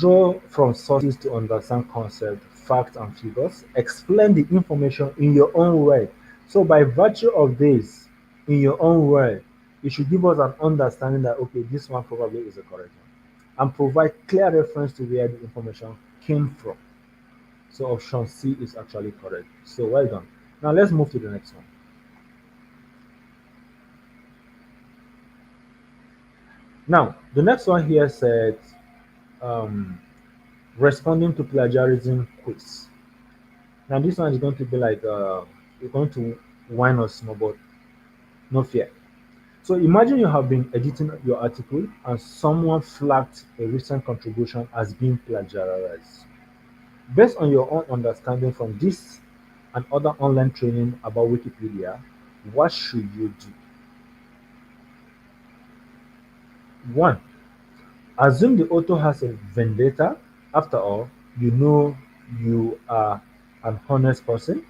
Draw from sources to understand concepts, facts, and figures. Explain the information in your own way. So, by virtue of this, in your own way, it should give us an understanding that, okay, this one probably is the correct one. And provide clear reference to where the information came from. So, option C is actually correct. So, well done. Now, let's move to the next one. Now, the next one here said um, responding to plagiarism quiz. Now this one is going to be like you're going to whine or small, but no fear. So imagine you have been editing your article and someone flagged a recent contribution as being plagiarized. Based on your own understanding from this and other online training about Wikipedia, what should you do? 1. Assume the author has a vendetta. After all, you know you are an honest person,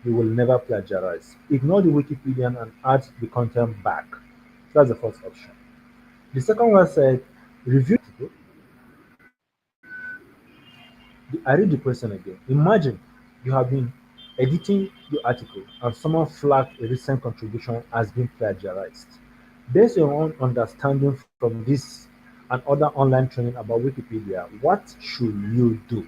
you will never plagiarize. Ignore the Wikipedian and add the content back. That's the first option. The second one said, review the article. I read the question again. Imagine you have been editing your article and someone flagged a recent contribution as being plagiarized. Based on your own understanding from this and other online training about Wikipedia, what should you do?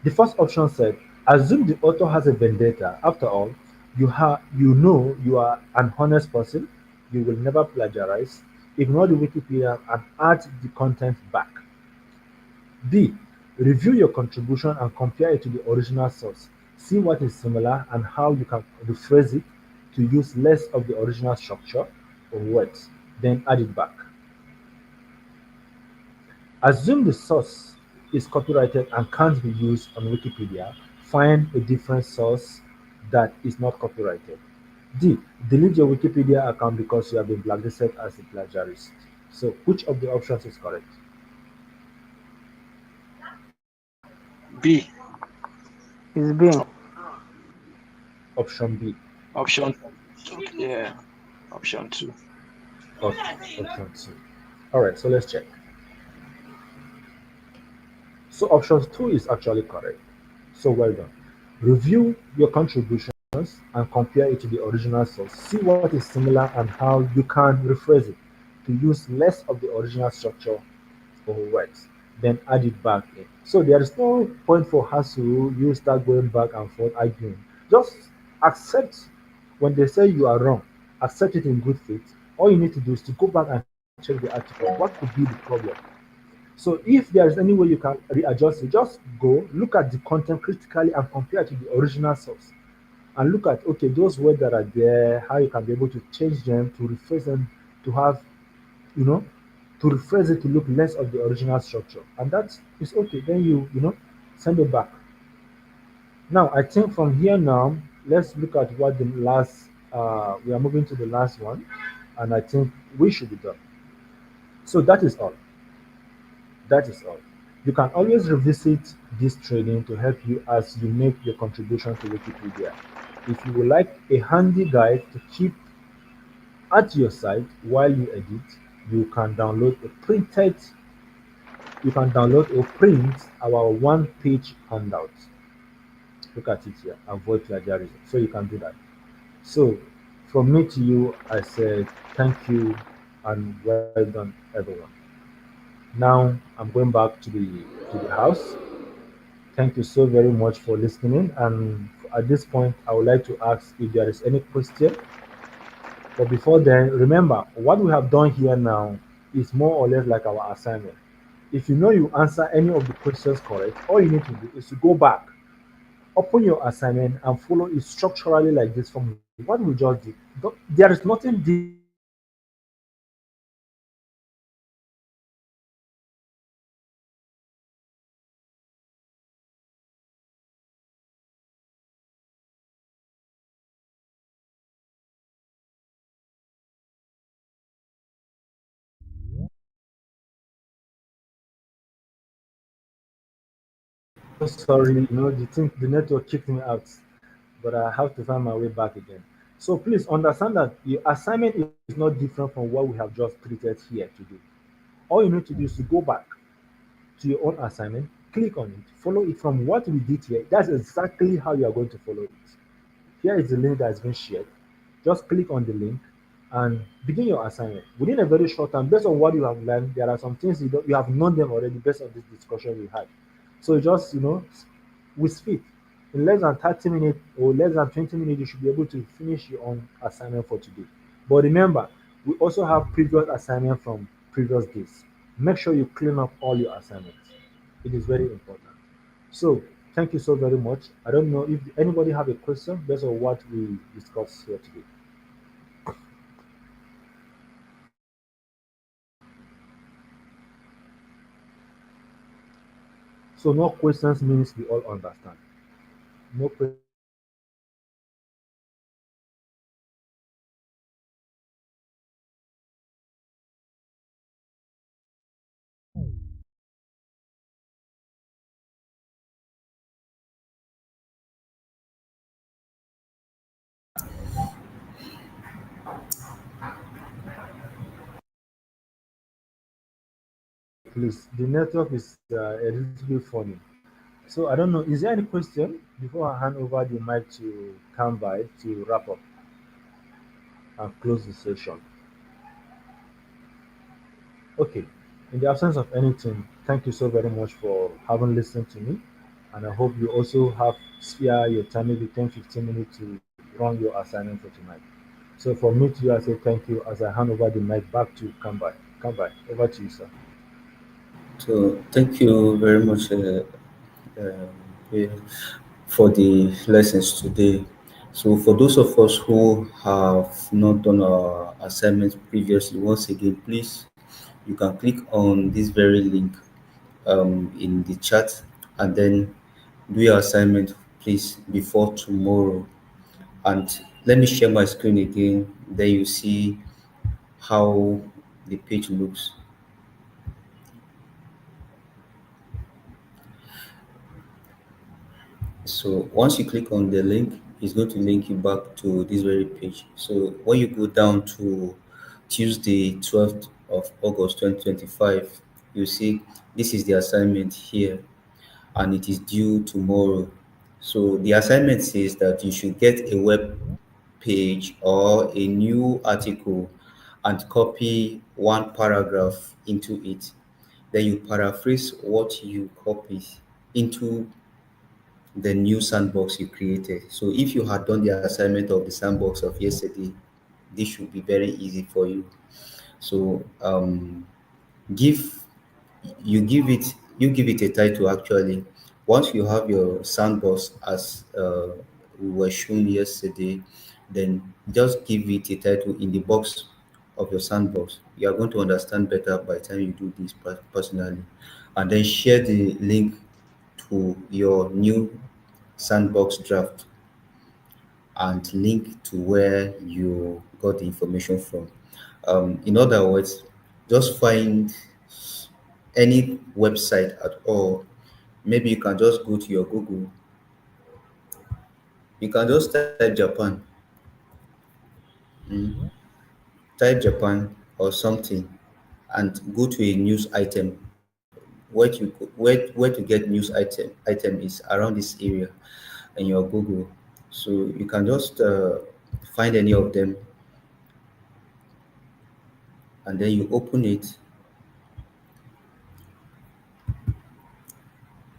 The first option said, assume the author has a vendetta. After all, you know you are an honest person. You will never plagiarize. Ignore the Wikipedia and add the content back. B. Review your contribution and compare it to the original source. See what is similar and how you can rephrase it to use less of the original structure or words. Then add it back. Assume the source is copyrighted and can't be used on Wikipedia. Find a different source that is not copyrighted. D. Delete your Wikipedia account because you have been blacklisted as a plagiarist. So, which of the options is correct? B. It's B. Option B. Option. Yeah. Option two. Option C. All right, so let's check. So option 2 is actually correct. So well done. Review your contributions and compare it to the original source. See what is similar and how you can rephrase it to use less of the original structure or words. Then add it back in. So there is no point for us to you start going back and forth arguing. Just accept when they say you are wrong. Accept it in good faith. All you need to do is to go back and check the article. What could be the problem? So if there is any way you can readjust it, just go look at the content critically and compare it to the original source. And look at okay, those words that are there, how you can be able to change them, to rephrase them, to have, you know, to rephrase it to look less of the original structure. And that is okay. Then send it back. Now I think from here now, let's look at what the last we are moving to the last one, and I think we should be done. So that is all. That is all. You can always revisit this training to help you as you make your contribution to Wikipedia. If you would like a handy guide to keep at your site while you edit, you can download a printed you can download or print our one-page handout. Look at it here. Avoid plagiarism. So you can do that. So from me to you, I said thank you and well done, everyone. Now I'm going back to the house. Thank you so very much for listening. And at this point, I would like to ask if there is any question. But before then, remember what we have done here now is more or less like our assignment. If you know you answer any of the questions correct, all you need to do is to go back, open your assignment, and follow it structurally like this from what we just did. There is nothing different from what we have done here. Just follow it structurally like this. So sorry, the network kicked me out, but I have to find my way back again. So please understand that your assignment is not different from what we have just treated here today. All you need to do is to go back to your own assignment, click on it, follow it from what we did here. That's exactly how you are going to follow it. Here is the link that has been shared. Just click on the link and begin your assignment. Within a very short time, based on what you have learned, there are some things you have known them already based on this discussion we had. So just with speed, in less than 30 minutes or less than 20 minutes, you should be able to finish your own assignment for today. But remember, we also have previous assignment from previous days. Make sure you clean up all your assignments. It is very important. So thank you so very much. I don't know if anybody have a question based on what we discussed here today. So no questions means we all understand. No questions means we all understand. please. The network is a little bit funny. So I don't know. Is there any question before I hand over the mic to Kambai to wrap up and close the session? Okay. In the absence of anything, thank you so very much for having listened to me. And I hope you also have spare your time, maybe 10, 15 minutes to run your assignment for tonight. So for me to you, I say thank you as I hand over the mic back to Kambai. Kambai, over to you, sir. So thank you very much uh, yeah, for the lessons today. So for those of us who have not done our assignments previously, once again, please you can click on this very link in the chat and then do your assignment, please, before tomorrow. And let me share my screen again. Then you see how the page looks. So once you click on the link, it's going to link you back to this very page. So when you go down to Tuesday, 12th of August 2025, you see this is the assignment here and it is due tomorrow. So the assignment says that you should get a web page or a new article and copy one paragraph into it. Then you paraphrase what you copied into the new sandbox you created. So if you had done the assignment of the sandbox of yesterday, this should be very easy for you. So give give it a title actually. Once you have your sandbox as we were shown yesterday, then just give it a title in the box of your sandbox. You are going to understand better by the time you do this personally, and then share the link to your new sandbox draft and link to where you got the information from. In other words, just find any website at all. Maybe you can just go to your Google. You can just type Japan, mm, type Japan or something, and go to a news item. Where to get news item is around this area in your Google. So you can just find any of them and then you open it.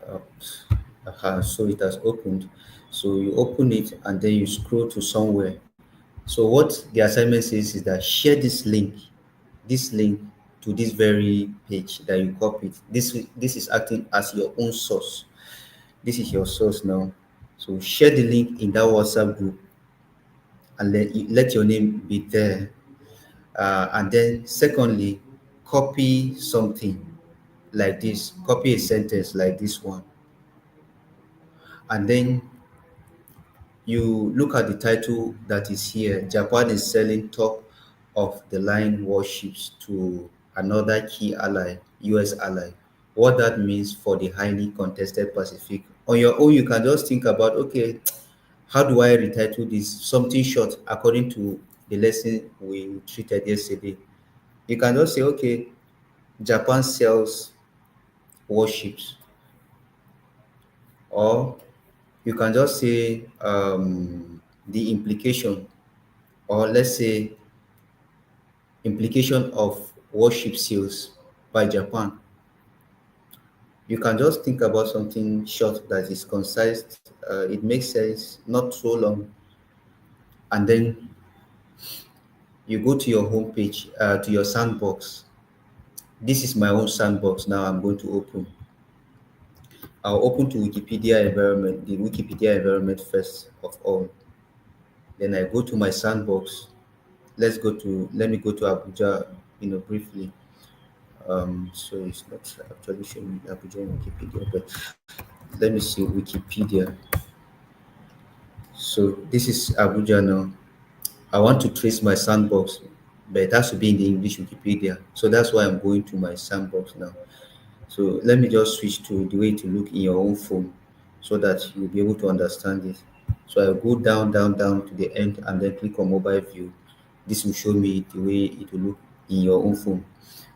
Uh, so it has opened. So you open it and then you scroll to somewhere. So what the assignment says is that share this link to this very page that you copied. This is acting as your own source. This is your source now. So share the link in that WhatsApp group and let your name be there. And then secondly, copy something like this. Copy a sentence like this one, and then you look at the title that is here. Japan is selling top of the line warships to another key ally, US ally. What that means for the highly contested Pacific. On your own, you can just think about, okay, how do I retitle this? Something short according to the lesson we treated yesterday. You can just say, okay, Japan sells warships, or you can just say the implication, or let's say implication of warship sales by Japan. You can just think about something short that is concise. It makes sense, not so long, and then you go to your homepage, to your sandbox. This is my own sandbox. Now I'm going to open. I'll open to Wikipedia environment, the Wikipedia environment first of all. Then I go to my sandbox. Let me go to Abuja, briefly. So it's not actually showing me Abuja in Wikipedia, but let me see Wikipedia. So this is Abuja now. I want to trace my sandbox, but it has to be in the English Wikipedia. So that's why I'm going to my sandbox now. So let me just switch to the way to look in your own phone so that you'll be able to understand it. So I'll go down, down, down to the end and then click on mobile view. This will show me the way it will look in your own phone.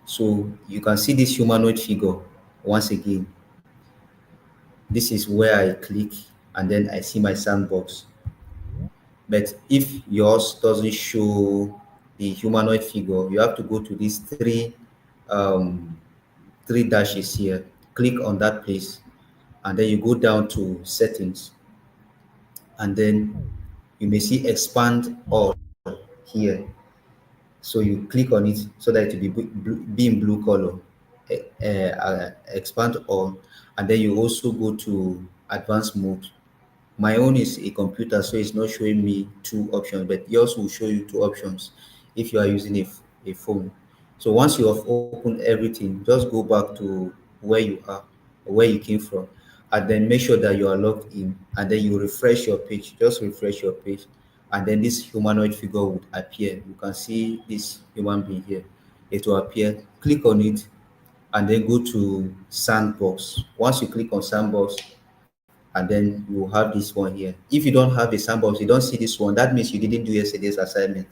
So you can see this humanoid figure once again. This is where I click and then I see my sandbox. But if yours doesn't show the humanoid figure, you have to go to these um, three dashes here. Click on that place, and then you go down to settings, and then you may see expand all here. So you click on it so that it will be in blue color. Expand all, and then you also go to advanced mode. My own is a computer, so it's not showing me two options, but yours will show you two options if you are using a phone. So once you have opened everything, just go back to where you are, where you came from, and then make sure that you are logged in, and then you refresh your page. Just refresh your page, and then this humanoid figure would appear. You can see this human being here. It will appear. Click on it, and then go to sandbox. Once you click on sandbox, and then you have this one here. If you don't have a sandbox, you don't see this one, that means you didn't do yesterday's assignment.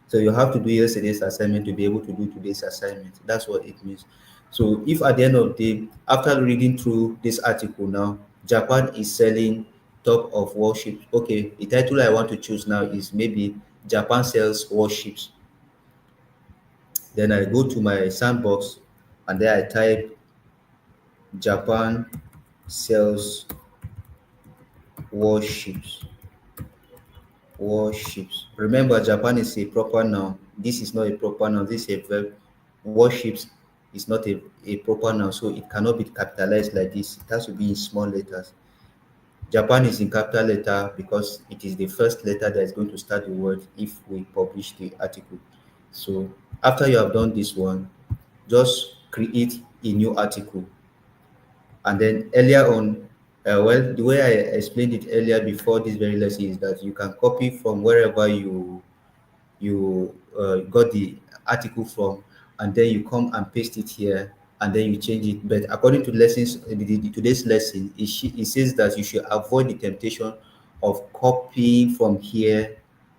So you have to do yesterday's assignment to be able to do today's assignment. That's what it means. So if at the end of the day, after reading through this article now, Japan is selling top of warships. Okay, the title I want to choose now is maybe Japan sells warships. Then I go to my sandbox and then I type Japan sells warships. Warships. Remember, Japan is a proper noun. This is not a proper noun. This is a verb. Warships is not a proper noun, so it cannot be capitalized like this. It has to be in small letters. Japan is in capital letter because it is the first letter that is going to start the word if we publish the article. So after you have done this one, just create a new article. And then earlier on, well, the way I explained it earlier before this very lesson is that you can copy from wherever you got the article from, and then you come and paste it here, and then you change it. But according to lessons, today's lesson, it says that you should avoid the temptation of copying from here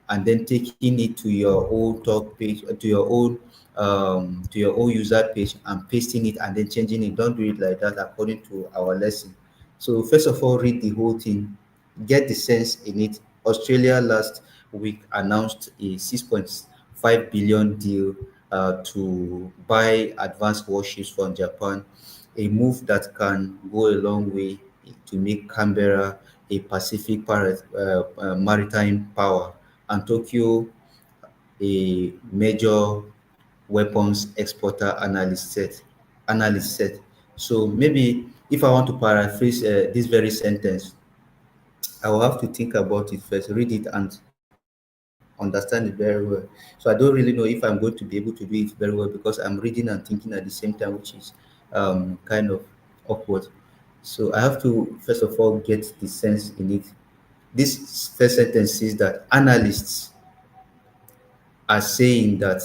and then taking it to your own talk page, to your own user page and pasting it and then changing it. Don't do it like that according to our lesson. So first of all, read the whole thing, get the sense in it. Australia last week announced a 6.5 billion deal to buy advanced warships from Japan, a move that can go a long way to make Canberra a Pacific maritime power and Tokyo a major weapons exporter, analyst said. So maybe if I want to paraphrase this very sentence, I will have to think about it first, read it, and understand it very well. So I don't really know if I'm going to be able to do it very well because I'm reading and thinking at the same time, which is kind of awkward. So I have to first of all get the sense in it. This first sentence says that analysts are saying that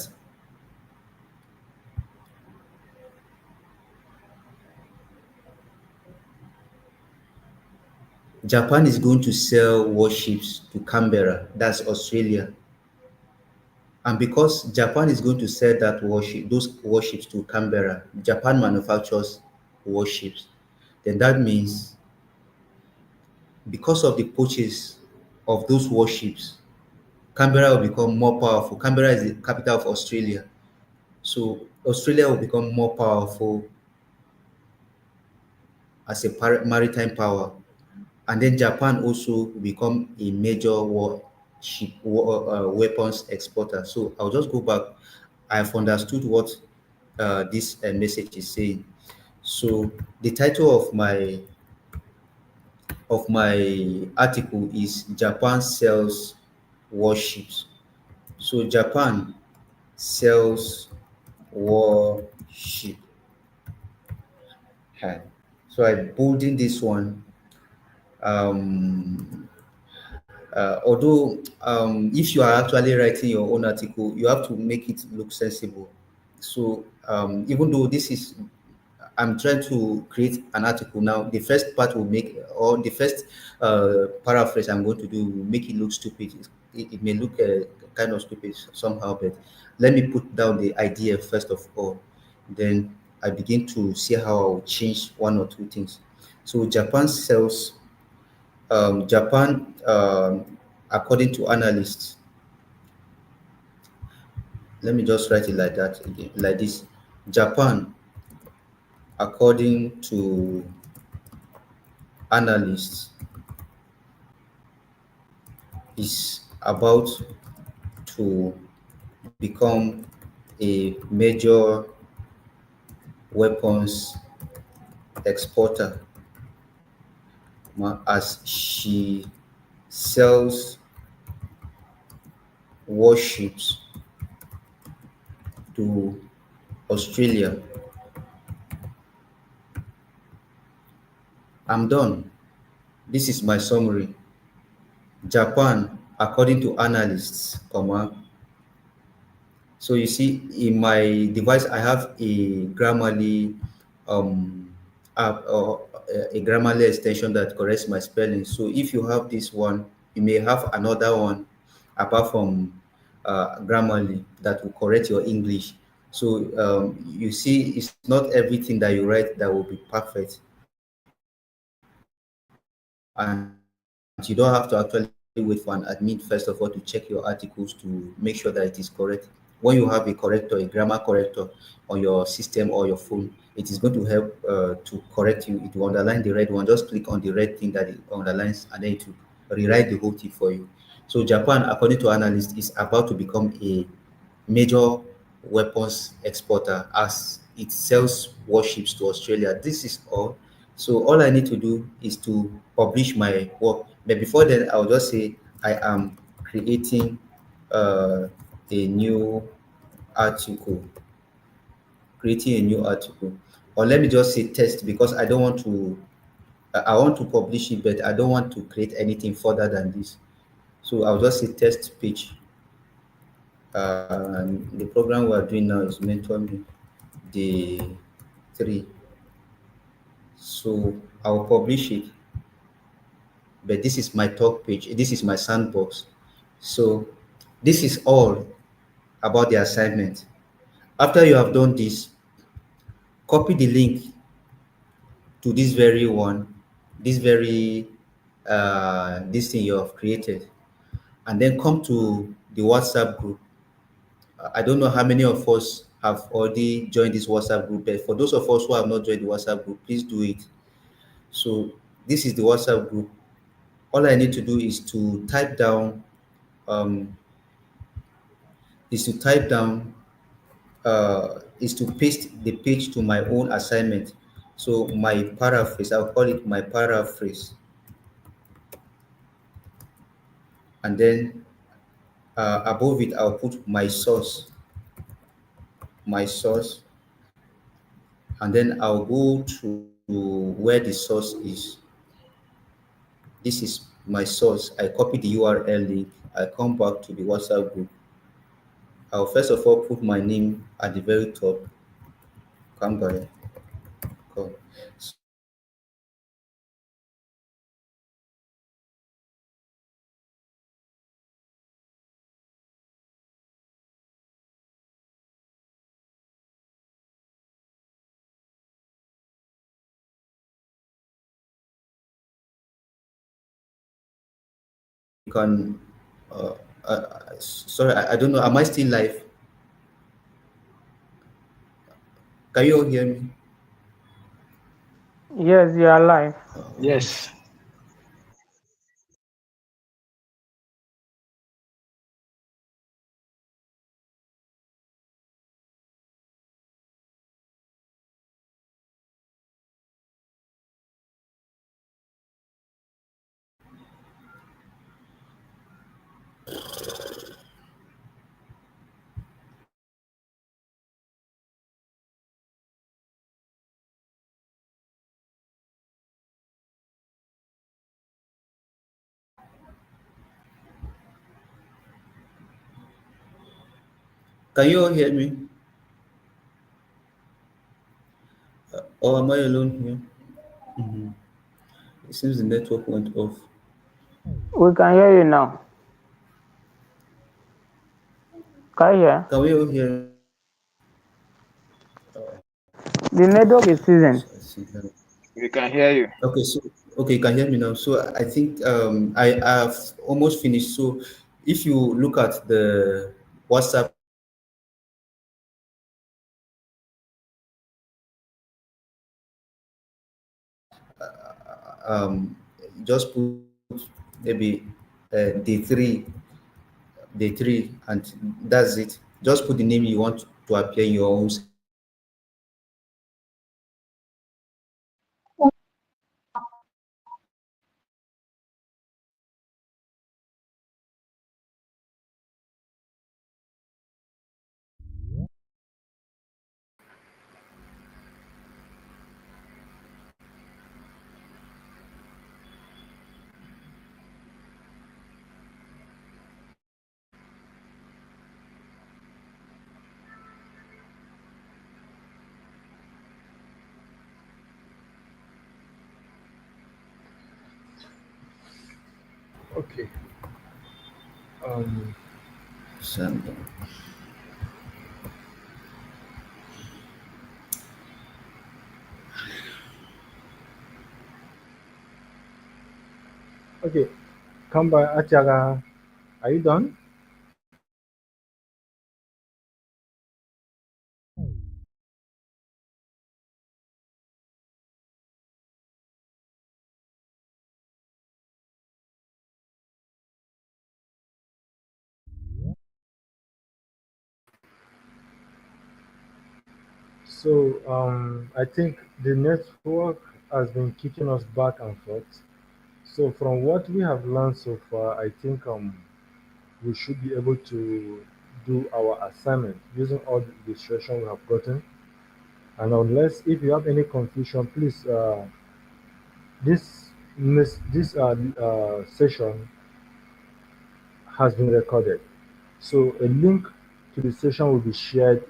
Japan is going to sell warships to Canberra, that's Australia. And because Japan is going to sell those warships to Canberra, Japan manufactures warships. Then that means because of the purchase of those warships, Canberra will become more powerful. Canberra is the capital of Australia. So Australia will become more powerful as a maritime power. And then Japan also will become a major weapons exporter. So I'll just go back. I've understood what this message is saying. So the title of my article is Japan sells warships. So Japan sells warship. Hi. So I bolding this one. Although if you are actually writing your own article, you have to make it look sensible. So even though this is I'm trying to create an article now. The first part will make, or the first paraphrase I'm going to do will make it look stupid. It may look kind of stupid somehow, but let me put down the idea first of all. Then I begin to see how I'll change one or two things. So Japan, according to analysts, let me just write it like that again, like this. Japan, according to analysts, is about to become a major weapons exporter as she sells warships to Australia. I'm done. This is my summary. Japan, according to analysts, so you see, in my device, I have a Grammarly, app or a Grammarly extension that corrects my spelling. So if you have this one, you may have another one apart from Grammarly that will correct your English. So you see, it's not everything that you write that will be perfect, and you don't have to actually wait for an admin first of all to check your articles to make sure that it is correct. When you have a corrector, a grammar corrector on your system or your phone, it is going to help to correct you. It will underline the red one. Just click on the red thing that it underlines, and then it will rewrite the whole thing for you. So Japan, according to analysts, is about to become a major weapons exporter as it sells warships to Australia. This is all. So all I need to do is to publish my work. But before then, I'll just say I am creating uh, a new article, creating a new article. Or let me just say test, because I don't want to. I want to publish it, but I don't want to create anything further than this. So I'll just say test page. And the program we are doing now is mentor me day 3. So I'll publish it, but this is my talk page. This is my sandbox. So this is all about the assignment. After you have done this, copy the link to this very one, this very this thing you have created, and then come to the WhatsApp group. I don't know how many of us have already joined this WhatsApp group, but for those of us who have not joined the WhatsApp group, please do it. So this is the WhatsApp group. All I need to do um, is to type down is to paste the page to my own assignment. So my paraphrase, I'll call it my paraphrase, and then above it I'll put my source, and then I'll go to where the source is. This is my source. I copy the URL link. I come back to the WhatsApp group. I'll first of all put my name at the very top. Come by. Come. So you can. Uh, Sorry, I don't know. Am I still live? Can you all hear me? Yes, you are live. Yes. Can you all hear me? Or am I alone here? Mhm. It seems the network went off. We can hear you now. Can you hear? Can we all hear me? The network is season. So I think, We can hear you. okay, so okay, you can hear me now. So I think I have almost finished. So if you look at the WhatsApp, um, just put maybe day three, and that's it. Just put the name you want to appear in your own. Okay. Um. Send. Okay. Come by Atiaga. Are you done? So I think the network has been kicking us back and forth. So from what we have learned so far, I think we should be able to do our assignment using all the illustration we have gotten. And unless if you have any confusion, please this session has been recorded. So a link to the session will be shared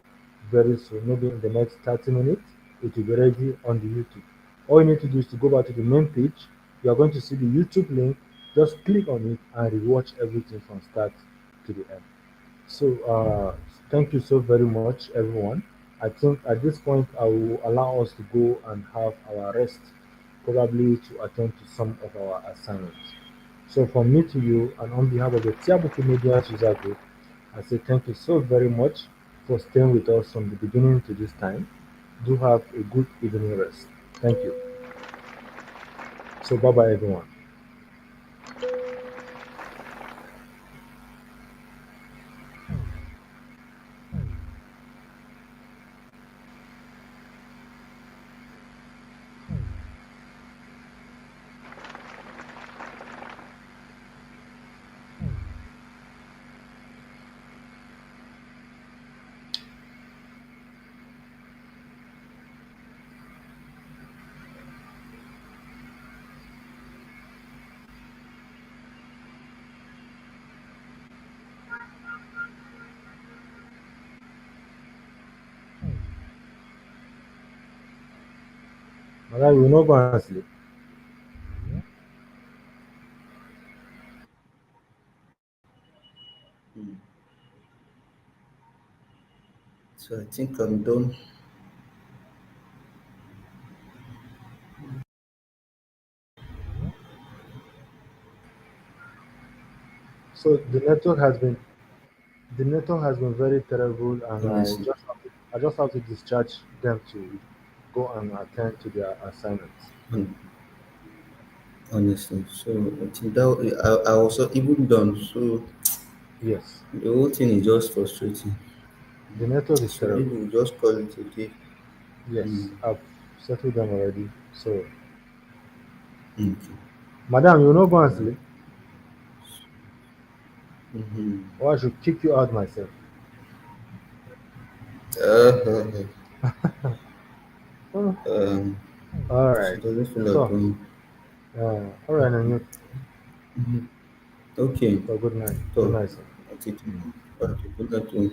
very soon, maybe in the next 30 minutes. It will be ready on the YouTube. All you need to do is to go back to the main page. You are going to see the YouTube link. Just click on it and rewatch everything from start to the end. So thank you so very much, everyone. I think at this point I will allow us to go and have our rest, probably to attend to some of our assignments. So from me to you, and on behalf of the Tyap Wikimedians User Group, I say thank you so very much for staying with us from the beginning to this time. Do have a good evening rest. Thank you. So bye bye, everyone. Madam, you will not go and sleep. Hmm. So I think I'm done. So the network has been very terrible, and Honestly, I just have to discharge them to go and attend to their assignments. hon- honestly. So I think that I also even done. So Yes, the whole thing is just frustrating. the network is So maybe terrible. we'll just call it a day. Yes, Mm. I've settled them already. So, Okay. madam, you will not go and All right. sleep, Mm-hmm. or I should kick you out myself. Uh, Oh, um, all she right. doesn't feel like So, going. all right, and you. Mhm. Okay. So good night. Good So night, sir. I think okay. Good night.